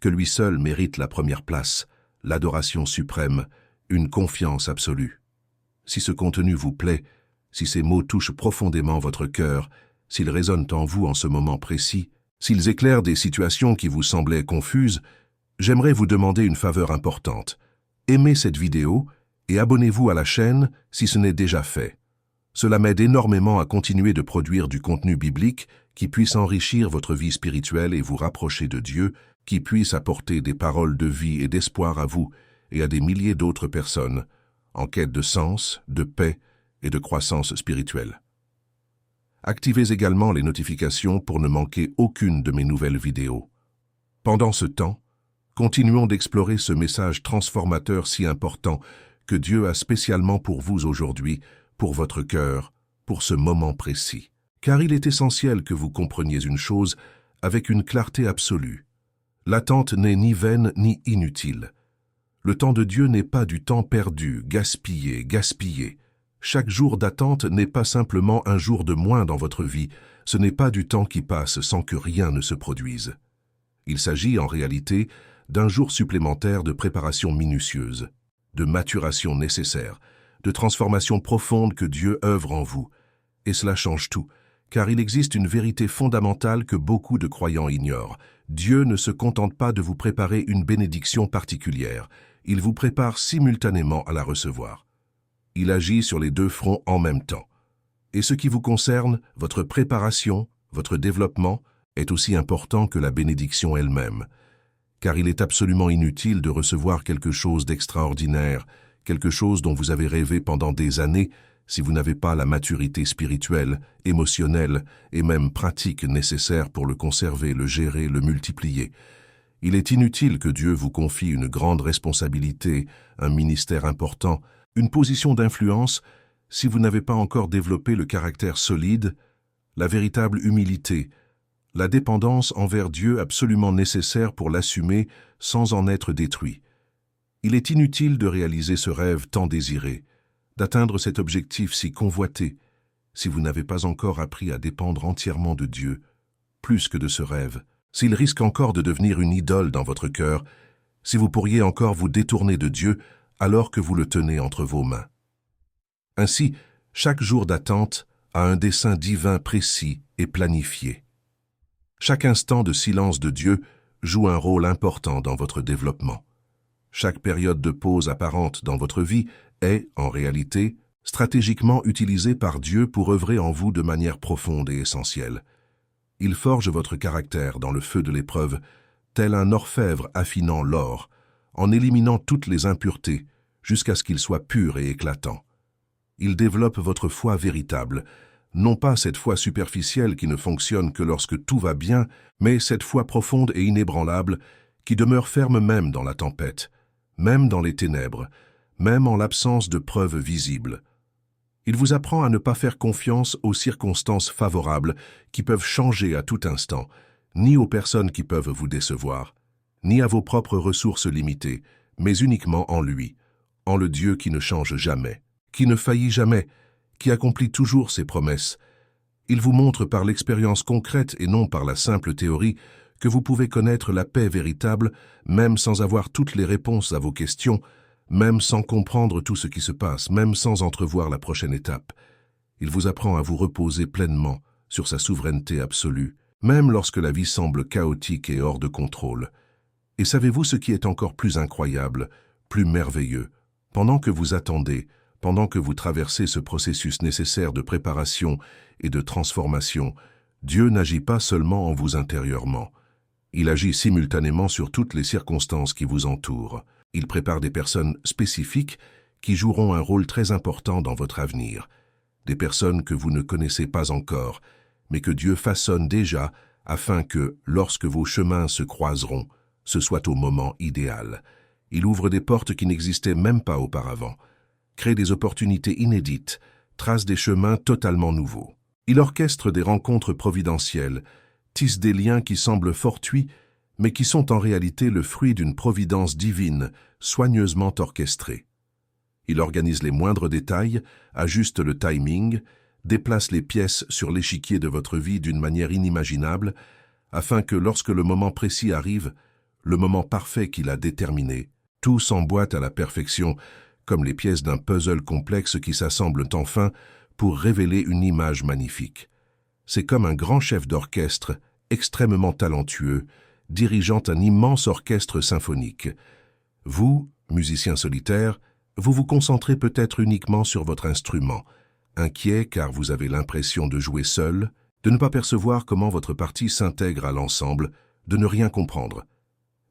A: que lui seul mérite la première place, l'adoration suprême, une confiance absolue. Si ce contenu vous plaît, si ces mots touchent profondément votre cœur, s'ils résonnent en vous en ce moment précis, s'ils éclairent des situations qui vous semblaient confuses, j'aimerais vous demander une faveur importante. Aimez cette vidéo et abonnez-vous à la chaîne si ce n'est déjà fait. Cela m'aide énormément à continuer de produire du contenu biblique qui puisse enrichir votre vie spirituelle et vous rapprocher de Dieu, qui puisse apporter des paroles de vie et d'espoir à vous et à des milliers d'autres personnes, en quête de sens, de paix et de croissance spirituelle. Activez également les notifications pour ne manquer aucune de mes nouvelles vidéos. Pendant ce temps, continuons d'explorer ce message transformateur si important que Dieu a spécialement pour vous aujourd'hui, pour votre cœur, pour ce moment précis. Car il est essentiel que vous compreniez une chose avec une clarté absolue. L'attente n'est ni vaine ni inutile. Le temps de Dieu n'est pas du temps perdu, gaspillé. Chaque jour d'attente n'est pas simplement un jour de moins dans votre vie, ce n'est pas du temps qui passe sans que rien ne se produise. Il s'agit en réalité d'un jour supplémentaire de préparation minutieuse, de maturation nécessaire, de transformation profonde que Dieu œuvre en vous. Et cela change tout, car il existe une vérité fondamentale que beaucoup de croyants ignorent. Dieu ne se contente pas de vous préparer une bénédiction particulière, il vous prépare simultanément à la recevoir. Il agit sur les deux fronts en même temps. Et ce qui vous concerne, votre préparation, votre développement, est aussi important que la bénédiction elle-même. Car il est absolument inutile de recevoir quelque chose d'extraordinaire, quelque chose dont vous avez rêvé pendant des années, si vous n'avez pas la maturité spirituelle, émotionnelle et même pratique nécessaire pour le conserver, le gérer, le multiplier. Il est inutile que Dieu vous confie une grande responsabilité, un ministère important, une position d'influence, si vous n'avez pas encore développé le caractère solide, la véritable humilité, la dépendance envers Dieu absolument nécessaire pour l'assumer sans en être détruit. Il est inutile de réaliser ce rêve tant désiré, d'atteindre cet objectif si convoité, si vous n'avez pas encore appris à dépendre entièrement de Dieu, plus que de ce rêve, s'il risque encore de devenir une idole dans votre cœur, si vous pourriez encore vous détourner de Dieu alors que vous le tenez entre vos mains. Ainsi, chaque jour d'attente a un dessein divin précis et planifié. Chaque instant de silence de Dieu joue un rôle important dans votre développement. Chaque période de pause apparente dans votre vie est, en réalité, stratégiquement utilisée par Dieu pour œuvrer en vous de manière profonde et essentielle. Il forge votre caractère dans le feu de l'épreuve, tel un orfèvre affinant l'or, en éliminant toutes les impuretés, jusqu'à ce qu'il soit pur et éclatant. Il développe votre foi véritable, non pas cette foi superficielle qui ne fonctionne que lorsque tout va bien, mais cette foi profonde et inébranlable qui demeure ferme même dans la tempête, même dans les ténèbres, même en l'absence de preuves visibles. Il vous apprend à ne pas faire confiance aux circonstances favorables qui peuvent changer à tout instant, ni aux personnes qui peuvent vous décevoir, ni à vos propres ressources limitées, mais uniquement en lui, en le Dieu qui ne change jamais, qui ne faillit jamais, qui accomplit toujours ses promesses. Il vous montre par l'expérience concrète et non par la simple théorie que vous pouvez connaître la paix véritable, même sans avoir toutes les réponses à vos questions, même sans comprendre tout ce qui se passe, même sans entrevoir la prochaine étape. Il vous apprend à vous reposer pleinement sur sa souveraineté absolue, même lorsque la vie semble chaotique et hors de contrôle. Et savez-vous ce qui est encore plus incroyable, plus merveilleux? Pendant que vous attendez, pendant que vous traversez ce processus nécessaire de préparation et de transformation, Dieu n'agit pas seulement en vous intérieurement. Il agit simultanément sur toutes les circonstances qui vous entourent. Il prépare des personnes spécifiques qui joueront un rôle très important dans votre avenir. Des personnes que vous ne connaissez pas encore, mais que Dieu façonne déjà afin que, lorsque vos chemins se croiseront, ce soit au moment idéal. Il ouvre des portes qui n'existaient même pas auparavant, crée des opportunités inédites, trace des chemins totalement nouveaux. Il orchestre des rencontres providentielles, tisse des liens qui semblent fortuits, mais qui sont en réalité le fruit d'une providence divine, soigneusement orchestrée. Il organise les moindres détails, ajuste le timing, déplace les pièces sur l'échiquier de votre vie d'une manière inimaginable, afin que lorsque le moment précis arrive, le moment parfait qu'il a déterminé, tout s'emboîte à la perfection, comme les pièces d'un puzzle complexe qui s'assemblent enfin pour révéler une image magnifique. C'est comme un grand chef d'orchestre, extrêmement talentueux, dirigeant un immense orchestre symphonique. Vous, musicien solitaire, vous vous concentrez peut-être uniquement sur votre instrument, inquiet car vous avez l'impression de jouer seul, de ne pas percevoir comment votre partie s'intègre à l'ensemble, de ne rien comprendre.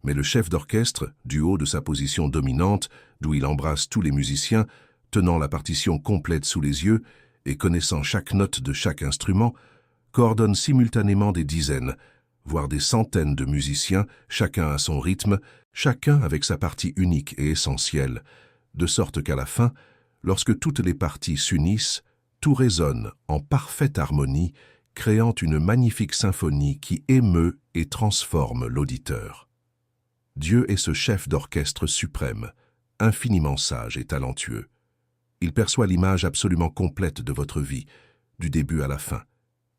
A: Mais le chef d'orchestre, du haut de sa position dominante, d'où il embrasse tous les musiciens, tenant la partition complète sous les yeux et connaissant chaque note de chaque instrument, coordonne simultanément des dizaines, voire des centaines de musiciens, chacun à son rythme, chacun avec sa partie unique et essentielle, de sorte qu'à la fin, lorsque toutes les parties s'unissent, tout résonne en parfaite harmonie, créant une magnifique symphonie qui émeut et transforme l'auditeur. Dieu est ce chef d'orchestre suprême, infiniment sage et talentueux. Il perçoit l'image absolument complète de votre vie, du début à la fin.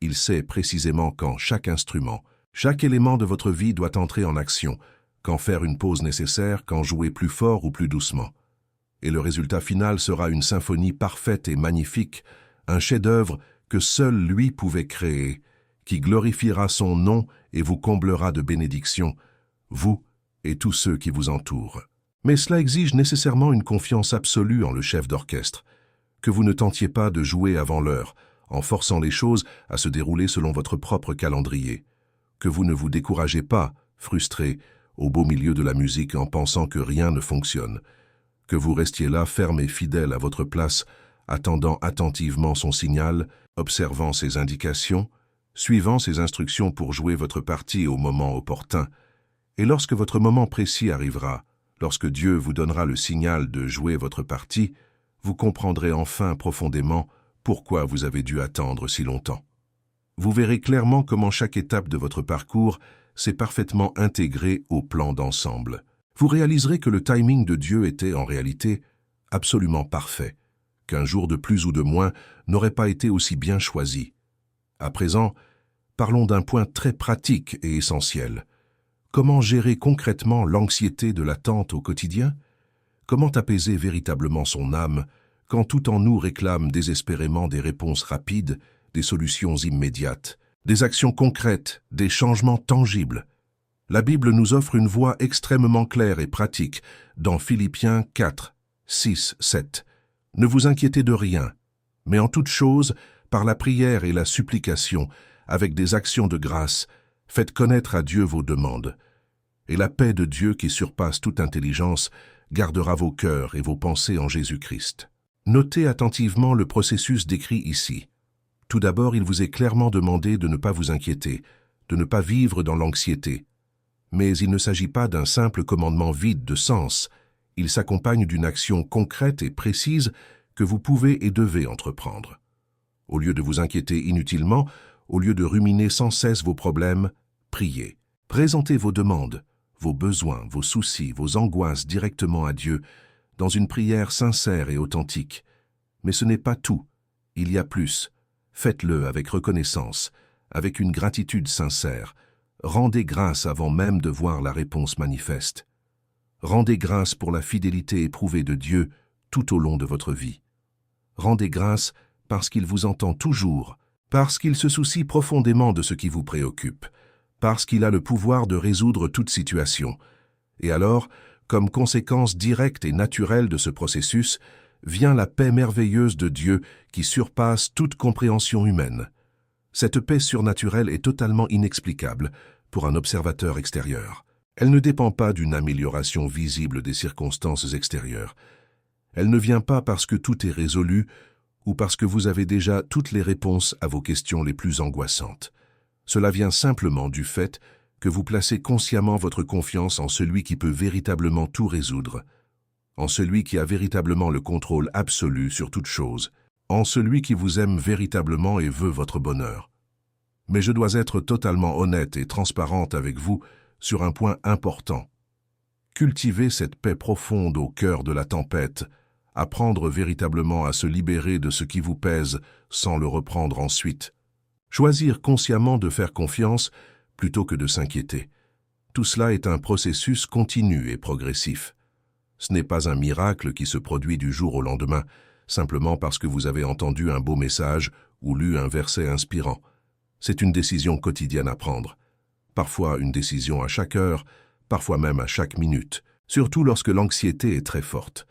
A: Il sait précisément quand chaque instrument, chaque élément de votre vie doit entrer en action, quand faire une pause nécessaire, quand jouer plus fort ou plus doucement. Et le résultat final sera une symphonie parfaite et magnifique, un chef-d'œuvre que seul lui pouvait créer, qui glorifiera son nom et vous comblera de bénédictions, vous et tous ceux qui vous entourent. Mais cela exige nécessairement une confiance absolue en le chef d'orchestre, que vous ne tentiez pas de jouer avant l'heure, en forçant les choses à se dérouler selon votre propre calendrier, que vous ne vous découragez pas, frustré, au beau milieu de la musique en pensant que rien ne fonctionne, que vous restiez là ferme et fidèle à votre place, attendant attentivement son signal, observant ses indications, suivant ses instructions pour jouer votre partie au moment opportun. Et lorsque votre moment précis arrivera, lorsque Dieu vous donnera le signal de jouer votre partie, vous comprendrez enfin profondément pourquoi vous avez dû attendre si longtemps. Vous verrez clairement comment chaque étape de votre parcours s'est parfaitement intégrée au plan d'ensemble. Vous réaliserez que le timing de Dieu était en réalité absolument parfait, qu'un jour de plus ou de moins n'aurait pas été aussi bien choisi. À présent, parlons d'un point très pratique et essentiel. Comment gérer concrètement l'anxiété de l'attente au quotidien? Comment apaiser véritablement son âme quand tout en nous réclame désespérément des réponses rapides, des solutions immédiates, des actions concrètes, des changements tangibles? La Bible nous offre une voie extrêmement claire et pratique dans Philippiens 4, 6, 7. Ne vous inquiétez de rien, mais en toute chose, par la prière et la supplication, avec des actions de grâce, faites connaître à Dieu vos demandes. Et la paix de Dieu qui surpasse toute intelligence gardera vos cœurs et vos pensées en Jésus-Christ. Notez attentivement le processus décrit ici. Tout d'abord, il vous est clairement demandé de ne pas vous inquiéter, de ne pas vivre dans l'anxiété. Mais il ne s'agit pas d'un simple commandement vide de sens. Il s'accompagne d'une action concrète et précise que vous pouvez et devez entreprendre. Au lieu de vous inquiéter inutilement, au lieu de ruminer sans cesse vos problèmes, priez. Présentez vos demandes, vos besoins, vos soucis, vos angoisses directement à Dieu, dans une prière sincère et authentique. Mais ce n'est pas tout. Il y a plus. Faites-le avec reconnaissance, avec une gratitude sincère. Rendez grâce avant même de voir la réponse manifeste. Rendez grâce pour la fidélité éprouvée de Dieu tout au long de votre vie. Rendez grâce parce qu'il vous entend toujours, parce qu'il se soucie profondément de ce qui vous préoccupe, parce qu'il a le pouvoir de résoudre toute situation, Et alors, comme conséquence directe et naturelle de ce processus, vient la paix merveilleuse de Dieu qui surpasse toute compréhension humaine. Cette paix surnaturelle est totalement inexplicable pour un observateur extérieur. Elle ne dépend pas d'une amélioration visible des circonstances extérieures. Elle ne vient pas parce que tout est résolu ou parce que vous avez déjà toutes les réponses à vos questions les plus angoissantes. Cela vient simplement du fait que vous placez consciemment votre confiance en celui qui peut véritablement tout résoudre, en celui qui a véritablement le contrôle absolu sur toute chose, en celui qui vous aime véritablement et veut votre bonheur. Mais je dois être totalement honnête et transparente avec vous sur un point important. Cultivez cette paix profonde au cœur de la tempête, apprendre véritablement à se libérer de ce qui vous pèse sans le reprendre ensuite. Choisir consciemment de faire confiance plutôt que de s'inquiéter. Tout cela est un processus continu et progressif. Ce n'est pas un miracle qui se produit du jour au lendemain, simplement parce que vous avez entendu un beau message ou lu un verset inspirant. C'est une décision quotidienne à prendre. Parfois une décision à chaque heure, parfois même à chaque minute, surtout lorsque l'anxiété est très forte.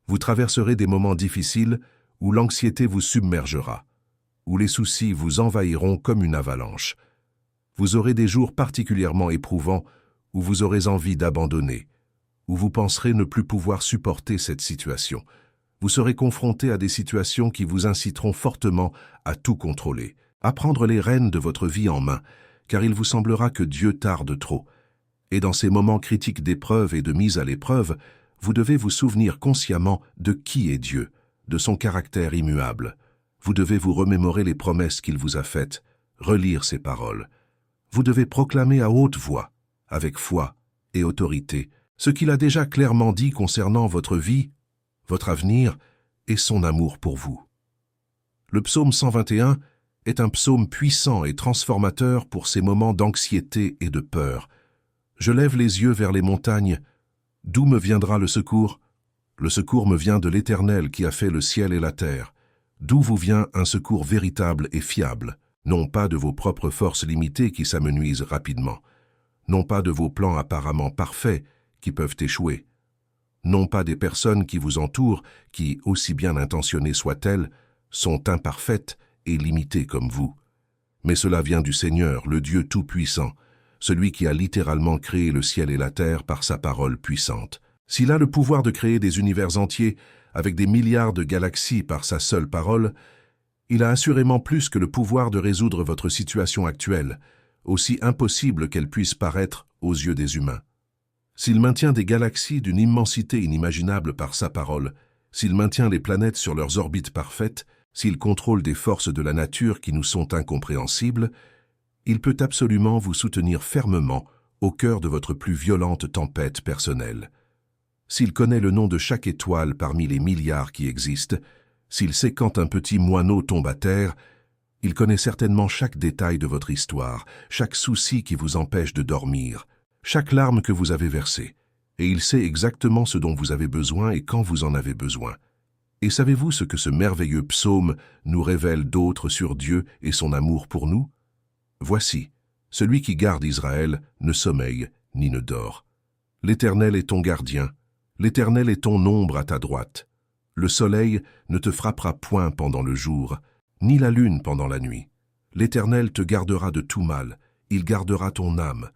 A: Vous traverserez des moments difficiles où l'anxiété vous submergera, où les soucis vous envahiront comme une avalanche. Vous aurez des jours particulièrement éprouvants où vous aurez envie d'abandonner, où vous penserez ne plus pouvoir supporter cette situation. Vous serez confronté à des situations qui vous inciteront fortement à tout contrôler, à prendre les rênes de votre vie en main, car il vous semblera que Dieu tarde trop. Et dans ces moments critiques d'épreuve et de mise à l'épreuve, vous devez vous souvenir consciemment de qui est Dieu, de son caractère immuable. Vous devez vous remémorer les promesses qu'il vous a faites, relire ses paroles. Vous devez proclamer à haute voix, avec foi et autorité, ce qu'il a déjà clairement dit concernant votre vie, votre avenir et son amour pour vous. Le psaume 121 est un psaume puissant et transformateur pour ces moments d'anxiété et de peur. Je lève les yeux vers les montagnes. D'où me viendra le secours? Le secours me vient de l'Éternel qui a fait le ciel et la terre. D'où vous vient un secours véritable et fiable, non pas de vos propres forces limitées qui s'amenuisent rapidement, non pas de vos plans apparemment parfaits qui peuvent échouer, non pas des personnes qui vous entourent qui, aussi bien intentionnées soient-elles, sont imparfaites et limitées comme vous. Mais cela vient du Seigneur, le Dieu Tout-Puissant, celui qui a littéralement créé le ciel et la terre par sa parole puissante. S'il a le pouvoir de créer des univers entiers avec des milliards de galaxies par sa seule parole, il a assurément plus que le pouvoir de résoudre votre situation actuelle, aussi impossible qu'elle puisse paraître aux yeux des humains. S'il maintient des galaxies d'une immensité inimaginable par sa parole, s'il maintient les planètes sur leurs orbites parfaites, s'il contrôle des forces de la nature qui nous sont incompréhensibles, il peut absolument vous soutenir fermement au cœur de votre plus violente tempête personnelle. S'il connaît le nom de chaque étoile parmi les milliards qui existent, s'il sait quand un petit moineau tombe à terre, il connaît certainement chaque détail de votre histoire, chaque souci qui vous empêche de dormir, chaque larme que vous avez versée, et il sait exactement ce dont vous avez besoin et quand vous en avez besoin. Et savez-vous ce que ce merveilleux psaume nous révèle d'autre sur Dieu et son amour pour nous? Voici, celui qui garde Israël ne sommeille ni ne dort. L'Éternel est ton gardien, l'Éternel est ton ombre à ta droite. Le soleil ne te frappera point pendant le jour, ni la lune pendant la nuit. L'Éternel te gardera de tout mal, il gardera ton âme.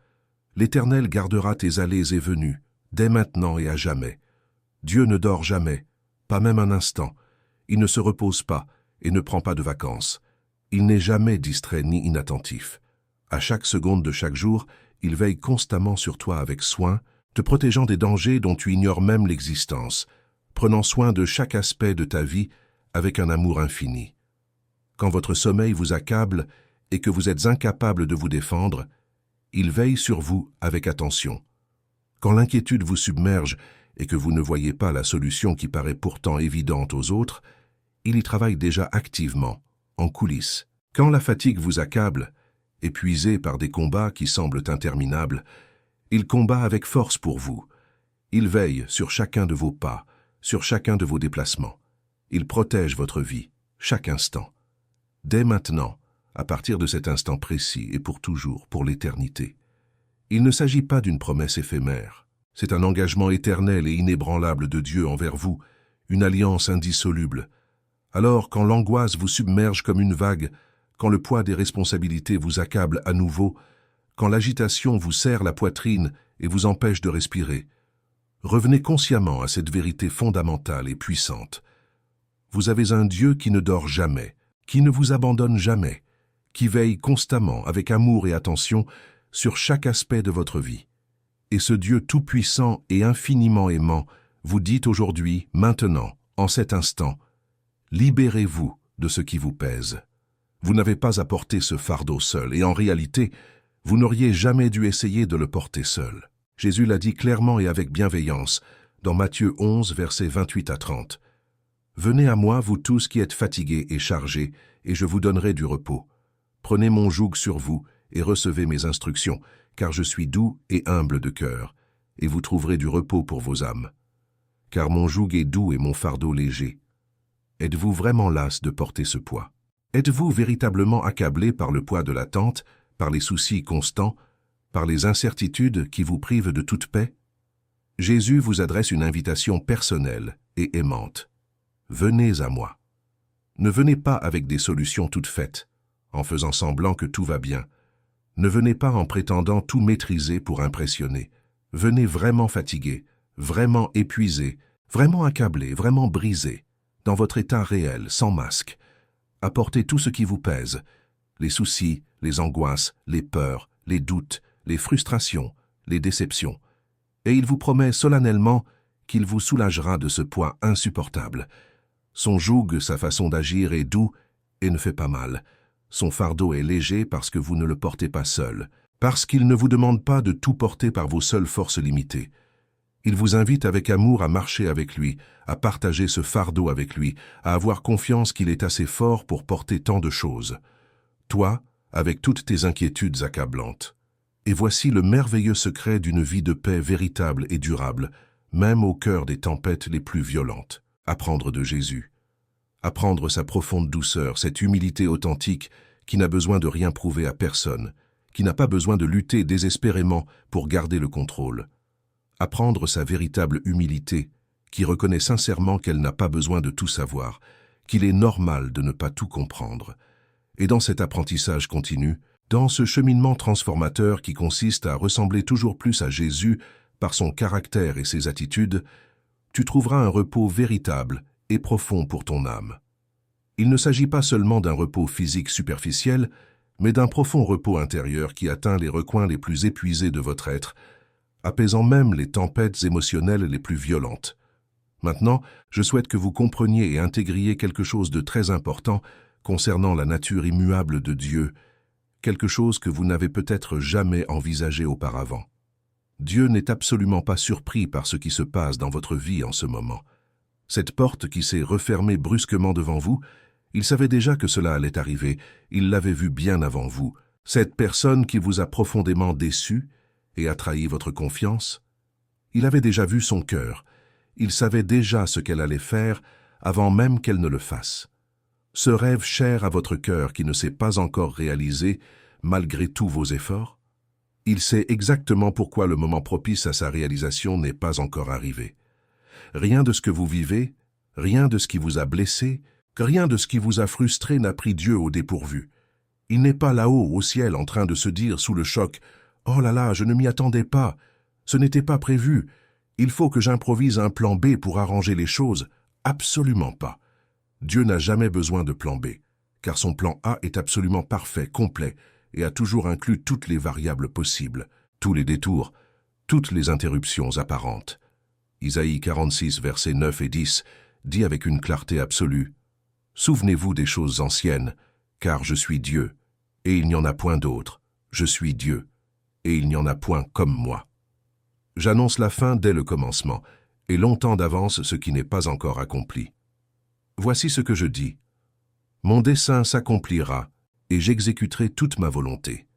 A: L'Éternel gardera tes allées et venues, dès maintenant et à jamais. Dieu ne dort jamais, pas même un instant. Il ne se repose pas et ne prend pas de vacances. Il n'est jamais distrait ni inattentif. À chaque seconde de chaque jour, il veille constamment sur toi avec soin, te protégeant des dangers dont tu ignores même l'existence, prenant soin de chaque aspect de ta vie avec un amour infini. Quand votre sommeil vous accable et que vous êtes incapable de vous défendre, il veille sur vous avec attention. Quand l'inquiétude vous submerge et que vous ne voyez pas la solution qui paraît pourtant évidente aux autres, il y travaille déjà activement, en coulisses. Quand la fatigue vous accable, épuisé par des combats qui semblent interminables, il combat avec force pour vous. Il veille sur chacun de vos pas, sur chacun de vos déplacements. Il protège votre vie, chaque instant. Dès maintenant, à partir de cet instant précis et pour toujours, pour l'éternité. Il ne s'agit pas d'une promesse éphémère. C'est un engagement éternel et inébranlable de Dieu envers vous, une alliance indissoluble. Alors, quand l'angoisse vous submerge comme une vague, quand le poids des responsabilités vous accable à nouveau, quand l'agitation vous serre la poitrine et vous empêche de respirer, revenez consciemment à cette vérité fondamentale et puissante. Vous avez un Dieu qui ne dort jamais, qui ne vous abandonne jamais, qui veille constamment avec amour et attention sur chaque aspect de votre vie. Et ce Dieu tout-puissant et infiniment aimant vous dit aujourd'hui, maintenant, en cet instant, libérez-vous de ce qui vous pèse. Vous n'avez pas à porter ce fardeau seul, et en réalité, vous n'auriez jamais dû essayer de le porter seul. Jésus l'a dit clairement et avec bienveillance, dans Matthieu 11, versets 28 à 30. « Venez à moi, vous tous qui êtes fatigués et chargés, et je vous donnerai du repos. Prenez mon joug sur vous et recevez mes instructions, car je suis doux et humble de cœur, et vous trouverez du repos pour vos âmes. Car mon joug est doux et mon fardeau léger. » Êtes-vous vraiment las de porter ce poids? Êtes-vous véritablement accablé par le poids de l'attente, par les soucis constants, par les incertitudes qui vous privent de toute paix? Jésus vous adresse une invitation personnelle et aimante. Venez à moi. Ne venez pas avec des solutions toutes faites, en faisant semblant que tout va bien. Ne venez pas en prétendant tout maîtriser pour impressionner. Venez vraiment fatigué, vraiment épuisé, vraiment accablé, vraiment brisé, dans votre état réel, sans masque. Apportez tout ce qui vous pèse, les soucis, les angoisses, les peurs, les doutes, les frustrations, les déceptions. Et il vous promet solennellement qu'il vous soulagera de ce poids insupportable. Son joug, sa façon d'agir est doux et ne fait pas mal. Son fardeau est léger parce que vous ne le portez pas seul, parce qu'il ne vous demande pas de tout porter par vos seules forces limitées. Il vous invite avec amour à marcher avec lui, à partager ce fardeau avec lui, à avoir confiance qu'il est assez fort pour porter tant de choses. Toi, avec toutes tes inquiétudes accablantes. Et voici le merveilleux secret d'une vie de paix véritable et durable, même au cœur des tempêtes les plus violentes. Apprendre de Jésus. Apprendre sa profonde douceur, cette humilité authentique qui n'a besoin de rien prouver à personne, qui n'a pas besoin de lutter désespérément pour garder le contrôle. Apprendre sa véritable humilité, qui reconnaît sincèrement qu'elle n'a pas besoin de tout savoir, qu'il est normal de ne pas tout comprendre. Et dans cet apprentissage continu, dans ce cheminement transformateur qui consiste à ressembler toujours plus à Jésus par son caractère et ses attitudes, tu trouveras un repos véritable et profond pour ton âme. Il ne s'agit pas seulement d'un repos physique superficiel, mais d'un profond repos intérieur qui atteint les recoins les plus épuisés de votre être, apaisant même les tempêtes émotionnelles les plus violentes. Maintenant, je souhaite que vous compreniez et intégriez quelque chose de très important concernant la nature immuable de Dieu, quelque chose que vous n'avez peut-être jamais envisagé auparavant. Dieu n'est absolument pas surpris par ce qui se passe dans votre vie en ce moment. Cette porte qui s'est refermée brusquement devant vous, il savait déjà que cela allait arriver, il l'avait vu bien avant vous. Cette personne qui vous a profondément déçu et a trahi votre confiance, il avait déjà vu son cœur, il savait déjà ce qu'elle allait faire avant même qu'elle ne le fasse. Ce rêve cher à votre cœur qui ne s'est pas encore réalisé, malgré tous vos efforts, il sait exactement pourquoi le moment propice à sa réalisation n'est pas encore arrivé. Rien de ce que vous vivez, rien de ce qui vous a blessé, rien de ce qui vous a frustré n'a pris Dieu au dépourvu. Il n'est pas là-haut, au ciel, en train de se dire sous le choc « Oh là là, je ne m'y attendais pas, ce n'était pas prévu, il faut que j'improvise un plan B pour arranger les choses. » Absolument pas. Dieu n'a jamais besoin de plan B, car son plan A est absolument parfait, complet, et a toujours inclus toutes les variables possibles, tous les détours, toutes les interruptions apparentes. Isaïe 46, versets 9 et 10, dit avec une clarté absolue « Souvenez-vous des choses anciennes, car je suis Dieu, et il n'y en a point d'autre. Je suis Dieu, et il n'y en a point comme moi. » J'annonce la fin dès le commencement, et longtemps d'avance ce qui n'est pas encore accompli. Voici ce que je dis. Mon dessein s'accomplira, et j'exécuterai toute ma volonté.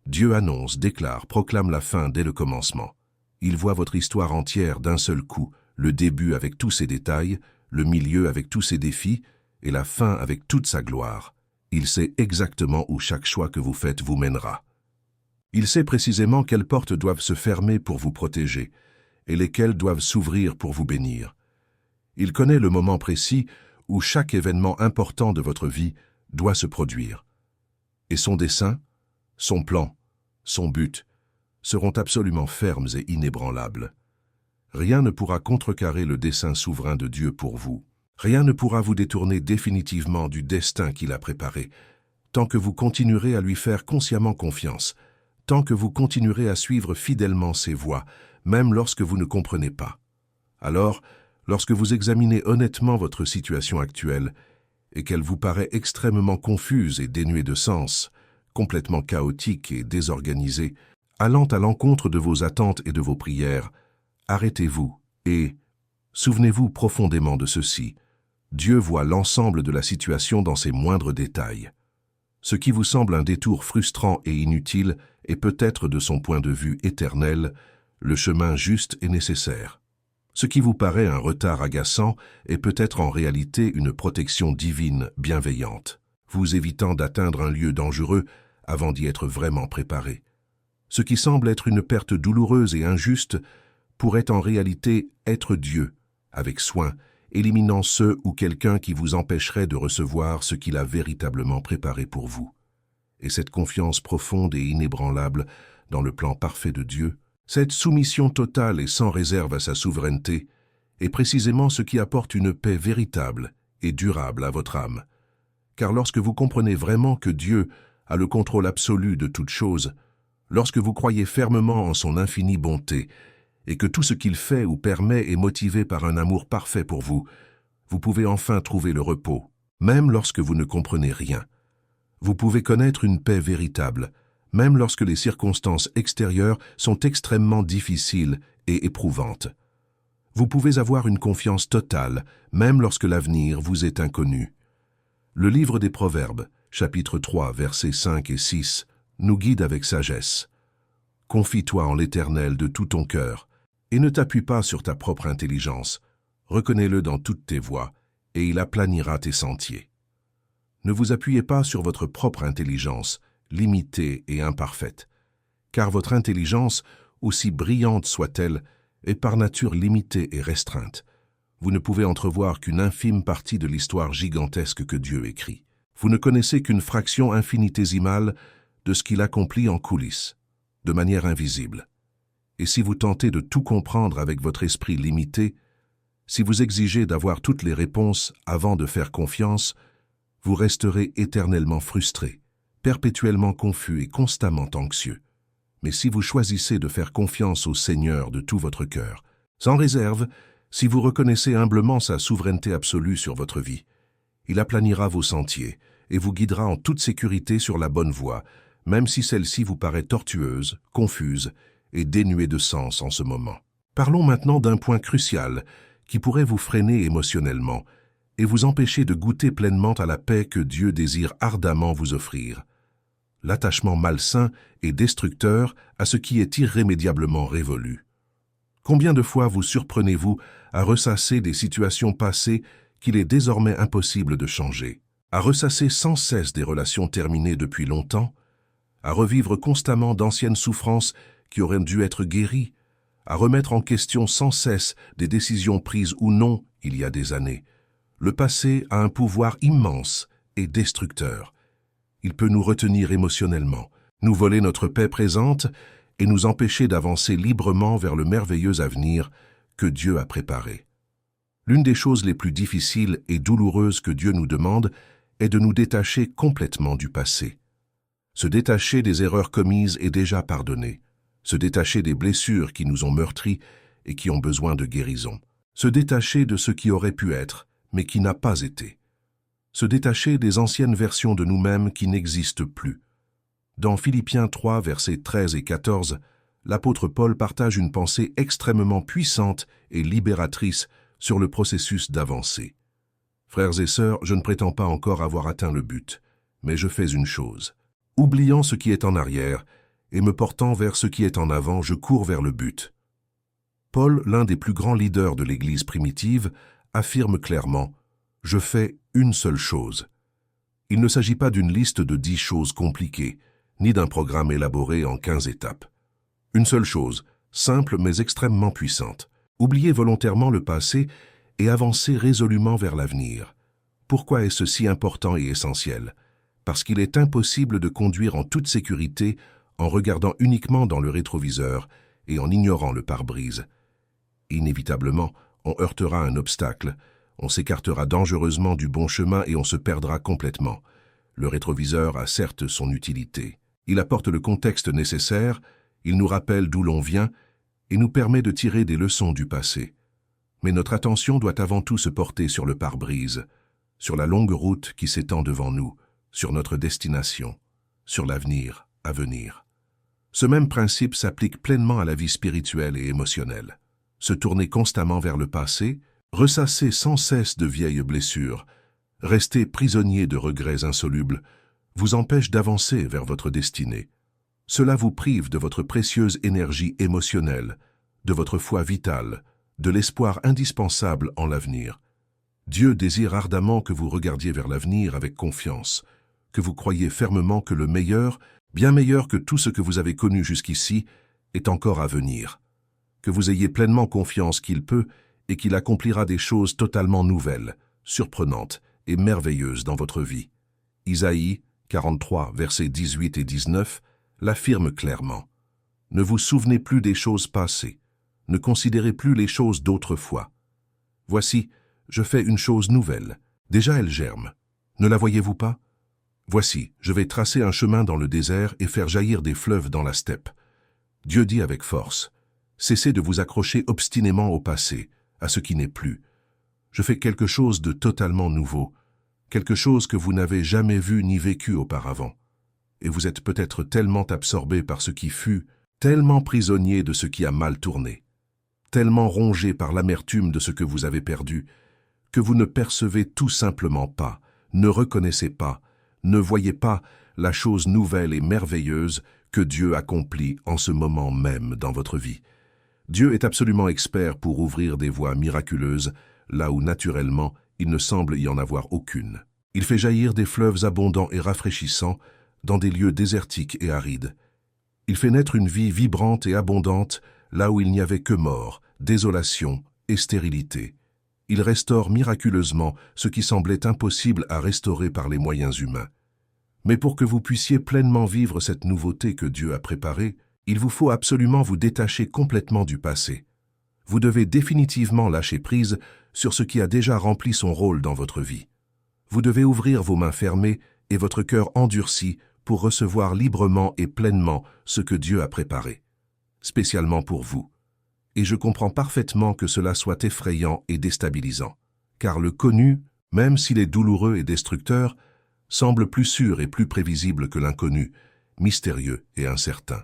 A: Dieu annonce, déclare, proclame la fin dès le commencement. Il voit votre histoire entière d'un seul coup, le début avec tous ses détails, le milieu avec tous ses défis, et la fin avec toute sa gloire. Il sait exactement où chaque choix que vous faites vous mènera. Il sait précisément quelles portes doivent se fermer pour vous protéger, et lesquelles doivent s'ouvrir pour vous bénir. Il connaît le moment précis où chaque événement important de votre vie doit se produire. Et son dessein, son plan, son but seront absolument fermes et inébranlables. Rien ne pourra contrecarrer le dessein souverain de Dieu pour vous. Rien ne pourra vous détourner définitivement du destin qu'il a préparé, tant que vous continuerez à lui faire consciemment confiance, tant que vous continuerez à suivre fidèlement ses voies, même lorsque vous ne comprenez pas. Alors, lorsque vous examinez honnêtement votre situation actuelle, et qu'elle vous paraît extrêmement confuse et dénuée de sens, complètement chaotique et désorganisée, allant à l'encontre de vos attentes et de vos prières, arrêtez-vous et souvenez-vous profondément de ceci. Dieu voit l'ensemble de la situation dans ses moindres détails. Ce qui vous semble un détour frustrant et inutile est peut-être de son point de vue éternel, le chemin juste et nécessaire. Ce qui vous paraît un retard agaçant est peut-être en réalité une protection divine bienveillante, vous évitant d'atteindre un lieu dangereux avant d'y être vraiment préparé. Ce qui semble être une perte douloureuse et injuste pourrait en réalité être Dieu, avec soin, éliminant ceux ou quelqu'un qui vous empêcherait de recevoir ce qu'il a véritablement préparé pour vous. Et cette confiance profonde et inébranlable dans le plan parfait de Dieu, cette soumission totale et sans réserve à sa souveraineté, est précisément ce qui apporte une paix véritable et durable à votre âme. Car lorsque vous comprenez vraiment que Dieu a le contrôle absolu de toute chose, lorsque vous croyez fermement en son infinie bonté, et que tout ce qu'il fait ou permet est motivé par un amour parfait pour vous, vous pouvez enfin trouver le repos, même lorsque vous ne comprenez rien. Vous pouvez connaître une paix véritable, même lorsque les circonstances extérieures sont extrêmement difficiles et éprouvantes. Vous pouvez avoir une confiance totale, même lorsque l'avenir vous est inconnu. Le livre des Proverbes, chapitre 3, versets 5 et 6, nous guide avec sagesse. « Confie-toi en l'Éternel de tout ton cœur, et ne t'appuie pas sur ta propre intelligence. Reconnais-le dans toutes tes voies, et il aplanira tes sentiers. » Ne vous appuyez pas sur votre propre intelligence, limitée et imparfaite, car votre intelligence, aussi brillante soit-elle, est par nature limitée et restreinte. Vous ne pouvez entrevoir qu'une infime partie de l'histoire gigantesque que Dieu écrit. Vous ne connaissez qu'une fraction infinitésimale de ce qu'il accomplit en coulisses, de manière invisible. Et si vous tentez de tout comprendre avec votre esprit limité, si vous exigez d'avoir toutes les réponses avant de faire confiance, vous resterez éternellement frustré, perpétuellement confus et constamment anxieux. Mais si vous choisissez de faire confiance au Seigneur de tout votre cœur, sans réserve, si vous reconnaissez humblement sa souveraineté absolue sur votre vie, il aplanira vos sentiers et vous guidera en toute sécurité sur la bonne voie, même si celle-ci vous paraît tortueuse, confuse et dénuée de sens en ce moment. Parlons maintenant d'un point crucial qui pourrait vous freiner émotionnellement et vous empêcher de goûter pleinement à la paix que Dieu désire ardemment vous offrir. L'attachement malsain et destructeur à ce qui est irrémédiablement révolu. Combien de fois vous surprenez-vous à ressasser des situations passées qu'il est désormais impossible de changer, à ressasser sans cesse des relations terminées depuis longtemps, à revivre constamment d'anciennes souffrances qui auraient dû être guéries, à remettre en question sans cesse des décisions prises ou non il y a des années. Le passé a un pouvoir immense et destructeur. Il peut nous retenir émotionnellement, nous voler notre paix présente et nous empêcher d'avancer librement vers le merveilleux avenir que Dieu a préparé. L'une des choses les plus difficiles et douloureuses que Dieu nous demande est de nous détacher complètement du passé. Se détacher des erreurs commises est déjà pardonné. Se détacher des blessures qui nous ont meurtris et qui ont besoin de guérison. Se détacher de ce qui aurait pu être, mais qui n'a pas été. Se détacher des anciennes versions de nous-mêmes qui n'existent plus. Dans Philippiens 3, versets 13 et 14, l'apôtre Paul partage une pensée extrêmement puissante et libératrice sur le processus d'avancée. Frères et sœurs, je ne prétends pas encore avoir atteint le but, mais je fais une chose. Oubliant ce qui est en arrière et me portant vers ce qui est en avant, je cours vers le but. Paul, l'un des plus grands leaders de l'Église primitive, affirme clairement « Je fais une seule chose ». Il ne s'agit pas d'une liste de 10 choses compliquées, ni d'un programme élaboré en 15 étapes. Une seule chose, simple mais extrêmement puissante. Oubliez volontairement le passé et avancez résolument vers l'avenir. Pourquoi est-ce si important et essentiel? Parce qu'il est impossible de conduire en toute sécurité en regardant uniquement dans le rétroviseur et en ignorant le pare-brise. Inévitablement, on heurtera un obstacle, on s'écartera dangereusement du bon chemin et on se perdra complètement. Le rétroviseur a certes son utilité. Il apporte le contexte nécessaire, il nous rappelle d'où l'on vient et nous permet de tirer des leçons du passé. Mais notre attention doit avant tout se porter sur le pare-brise, sur la longue route qui s'étend devant nous, sur notre destination, sur l'avenir à venir. Ce même principe s'applique pleinement à la vie spirituelle et émotionnelle. Se tourner constamment vers le passé, ressasser sans cesse de vieilles blessures, rester prisonnier de regrets insolubles, vous empêche d'avancer vers votre destinée. Cela vous prive de votre précieuse énergie émotionnelle, de votre foi vitale, de l'espoir indispensable en l'avenir. Dieu désire ardemment que vous regardiez vers l'avenir avec confiance, que vous croyiez fermement que le meilleur, bien meilleur que tout ce que vous avez connu jusqu'ici, est encore à venir, que vous ayez pleinement confiance qu'il peut et qu'il accomplira des choses totalement nouvelles, surprenantes et merveilleuses dans votre vie. Isaïe 43, versets 18 et 19, l'affirme clairement. Ne vous souvenez plus des choses passées, ne considérez plus les choses d'autrefois. Voici, je fais une chose nouvelle. Déjà elle germe. Ne la voyez-vous pas? Voici, je vais tracer un chemin dans le désert et faire jaillir des fleuves dans la steppe. Dieu dit avec force, cessez de vous accrocher obstinément au passé, à ce qui n'est plus. Je fais quelque chose de totalement nouveau, quelque chose que vous n'avez jamais vu ni vécu auparavant. Et vous êtes peut-être tellement absorbé par ce qui fut, tellement prisonnier de ce qui a mal tourné, tellement rongé par l'amertume de ce que vous avez perdu, que vous ne percevez tout simplement pas, ne reconnaissez pas, ne voyez pas la chose nouvelle et merveilleuse que Dieu accomplit en ce moment même dans votre vie. Dieu est absolument expert pour ouvrir des voies miraculeuses, là où naturellement il ne semble y en avoir aucune. Il fait jaillir des fleuves abondants et rafraîchissants dans des lieux désertiques et arides. Il fait naître une vie vibrante et abondante là où il n'y avait que mort, désolation et stérilité. Il restaure miraculeusement ce qui semblait impossible à restaurer par les moyens humains. Mais pour que vous puissiez pleinement vivre cette nouveauté que Dieu a préparée, il vous faut absolument vous détacher complètement du passé. Vous devez définitivement lâcher prise sur ce qui a déjà rempli son rôle dans votre vie. Vous devez ouvrir vos mains fermées et votre cœur endurci pour recevoir librement et pleinement ce que Dieu a préparé, spécialement pour vous. Et je comprends parfaitement que cela soit effrayant et déstabilisant, car le connu, même s'il est douloureux et destructeur, semble plus sûr et plus prévisible que l'inconnu, mystérieux et incertain.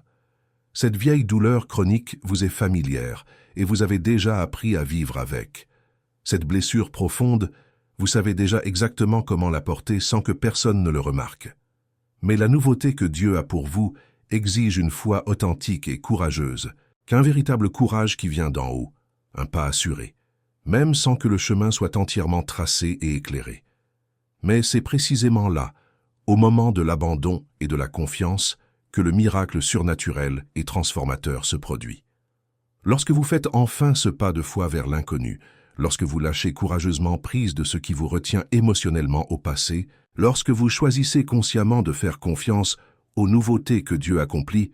A: Cette vieille douleur chronique vous est familière et vous avez déjà appris à vivre avec. Cette blessure profonde, vous savez déjà exactement comment la porter sans que personne ne le remarque. Mais la nouveauté que Dieu a pour vous exige une foi authentique et courageuse, qu'un véritable courage qui vient d'en haut, un pas assuré, même sans que le chemin soit entièrement tracé et éclairé. Mais c'est précisément là, au moment de l'abandon et de la confiance, que le miracle surnaturel et transformateur se produit. Lorsque vous faites enfin ce pas de foi vers l'inconnu, lorsque vous lâchez courageusement prise de ce qui vous retient émotionnellement au passé, lorsque vous choisissez consciemment de faire confiance aux nouveautés que Dieu accomplit,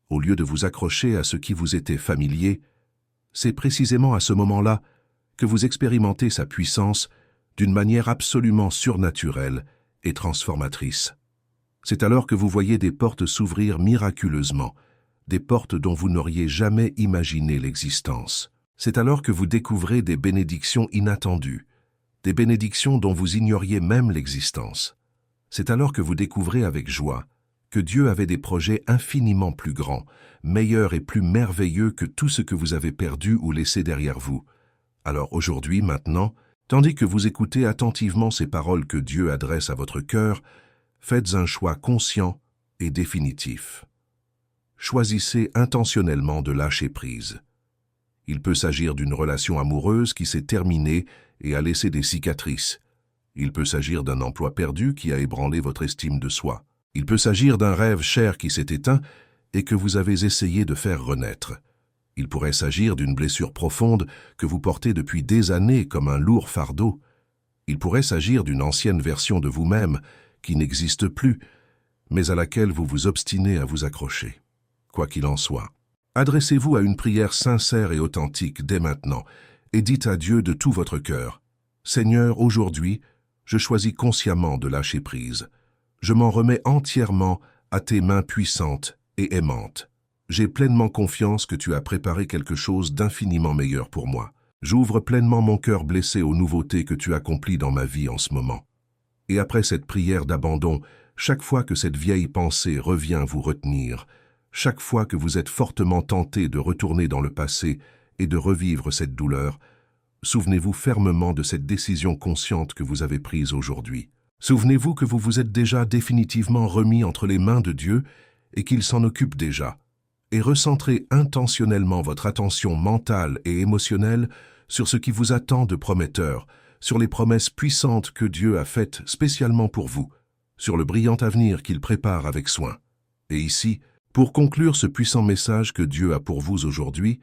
A: au lieu de vous accrocher à ce qui vous était familier, c'est précisément à ce moment-là que vous expérimentez sa puissance d'une manière absolument surnaturelle et transformatrice. C'est alors que vous voyez des portes s'ouvrir miraculeusement, des portes dont vous n'auriez jamais imaginé l'existence. C'est alors que vous découvrez des bénédictions inattendues, des bénédictions dont vous ignoriez même l'existence. C'est alors que vous découvrez avec joie que Dieu avait des projets infiniment plus grands, meilleurs et plus merveilleux que tout ce que vous avez perdu ou laissé derrière vous. Alors aujourd'hui, maintenant, tandis que vous écoutez attentivement ces paroles que Dieu adresse à votre cœur, faites un choix conscient et définitif. Choisissez intentionnellement de lâcher prise. Il peut s'agir d'une relation amoureuse qui s'est terminée et a laissé des cicatrices. Il peut s'agir d'un emploi perdu qui a ébranlé votre estime de soi. Il peut s'agir d'un rêve cher qui s'est éteint et que vous avez essayé de faire renaître. Il pourrait s'agir d'une blessure profonde que vous portez depuis des années comme un lourd fardeau. Il pourrait s'agir d'une ancienne version de vous-même qui n'existe plus, mais à laquelle vous vous obstinez à vous accrocher. Quoi qu'il en soit, adressez-vous à une prière sincère et authentique dès maintenant et dites à Dieu de tout votre cœur: « Seigneur, aujourd'hui, je choisis consciemment de lâcher prise. Je m'en remets entièrement à tes mains puissantes et aimantes. J'ai pleinement confiance que tu as préparé quelque chose d'infiniment meilleur pour moi. J'ouvre pleinement mon cœur blessé aux nouveautés que tu accomplis dans ma vie en ce moment. » Et après cette prière d'abandon, chaque fois que cette vieille pensée revient vous retenir, chaque fois que vous êtes fortement tenté de retourner dans le passé et de revivre cette douleur, souvenez-vous fermement de cette décision consciente que vous avez prise aujourd'hui. Souvenez-vous que vous vous êtes déjà définitivement remis entre les mains de Dieu et qu'il s'en occupe déjà. Et recentrez intentionnellement votre attention mentale et émotionnelle sur ce qui vous attend de prometteur, sur les promesses puissantes que Dieu a faites spécialement pour vous, sur le brillant avenir qu'il prépare avec soin. Et ici, pour conclure ce puissant message que Dieu a pour vous aujourd'hui,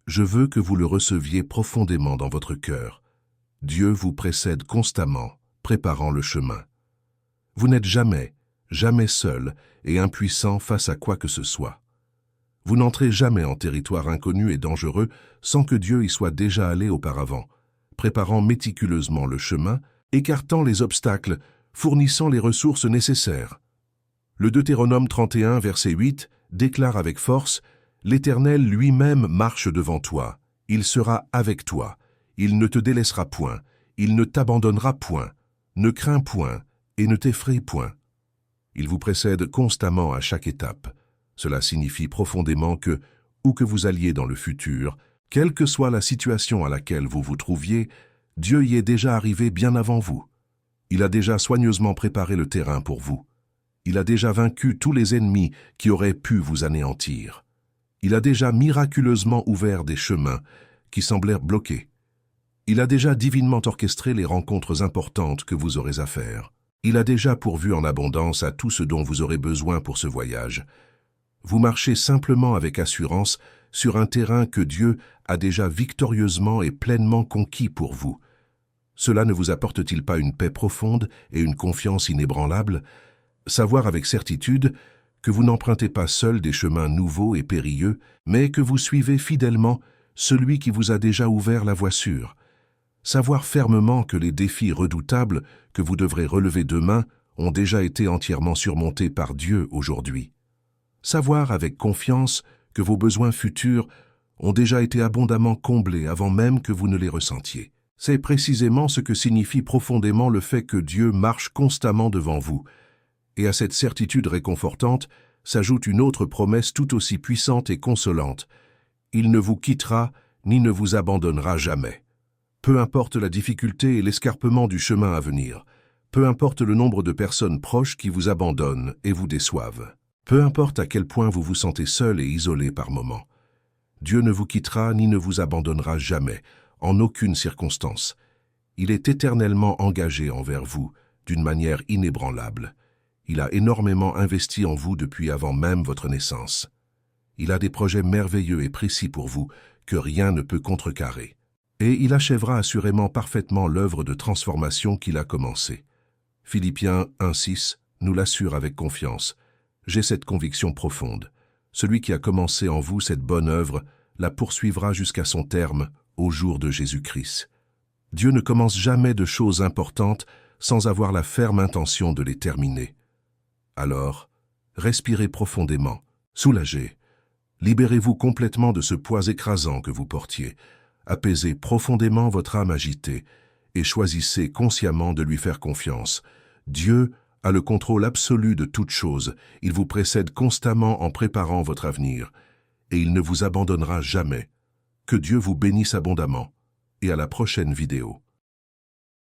A: je veux que vous le receviez profondément dans votre cœur. Dieu vous précède constamment, préparant le chemin. Vous n'êtes jamais, jamais seul et impuissant face à quoi que ce soit. Vous n'entrez jamais en territoire inconnu et dangereux sans que Dieu y soit déjà allé auparavant, préparant méticuleusement le chemin, écartant les obstacles, fournissant les ressources nécessaires. Le Deutéronome 31, verset 8, déclare avec force: « L'Éternel lui-même marche devant toi, il sera avec toi, il ne te délaissera point, il ne t'abandonnera point, ne crains point et ne t'effraie point. » Il vous précède constamment à chaque étape. Cela signifie profondément que, où que vous alliez dans le futur, quelle que soit la situation à laquelle vous vous trouviez, Dieu y est déjà arrivé bien avant vous. Il a déjà soigneusement préparé le terrain pour vous. Il a déjà vaincu tous les ennemis qui auraient pu vous anéantir. Il a déjà miraculeusement ouvert des chemins qui semblèrent bloqués. Il a déjà divinement orchestré les rencontres importantes que vous aurez à faire. Il a déjà pourvu en abondance à tout ce dont vous aurez besoin pour ce voyage. Vous marchez simplement avec assurance sur un terrain que Dieu a déjà victorieusement et pleinement conquis pour vous. Cela ne vous apporte-t-il pas une paix profonde et une confiance inébranlable? Savoir avec certitude que vous n'empruntez pas seul des chemins nouveaux et périlleux, mais que vous suivez fidèlement celui qui vous a déjà ouvert la voie sûre. Savoir fermement que les défis redoutables que vous devrez relever demain ont déjà été entièrement surmontés par Dieu aujourd'hui. Savoir avec confiance que vos besoins futurs ont déjà été abondamment comblés avant même que vous ne les ressentiez. C'est précisément ce que signifie profondément le fait que Dieu marche constamment devant vous. Et à cette certitude réconfortante s'ajoute une autre promesse tout aussi puissante et consolante. Il ne vous quittera ni ne vous abandonnera jamais. Peu importe la difficulté et l'escarpement du chemin à venir, peu importe le nombre de personnes proches qui vous abandonnent et vous déçoivent, peu importe à quel point vous vous sentez seul et isolé par moments, Dieu ne vous quittera ni ne vous abandonnera jamais, en aucune circonstance. Il est éternellement engagé envers vous, d'une manière inébranlable. Il a énormément investi en vous depuis avant même votre naissance. Il a des projets merveilleux et précis pour vous que rien ne peut contrecarrer. Et il achèvera assurément parfaitement l'œuvre de transformation qu'il a commencée. Philippiens 1,6 nous l'assure avec confiance. J'ai cette conviction profonde. Celui qui a commencé en vous cette bonne œuvre la poursuivra jusqu'à son terme au jour de Jésus-Christ. Dieu ne commence jamais de choses importantes sans avoir la ferme intention de les terminer. Alors, respirez profondément, soulagez. Libérez-vous complètement de ce poids écrasant que vous portiez. Apaisez profondément votre âme agitée et choisissez consciemment de lui faire confiance. Dieu a le contrôle absolu de toutes choses. Il vous précède constamment en préparant votre avenir et il ne vous abandonnera jamais. Que Dieu vous bénisse abondamment et à la prochaine vidéo.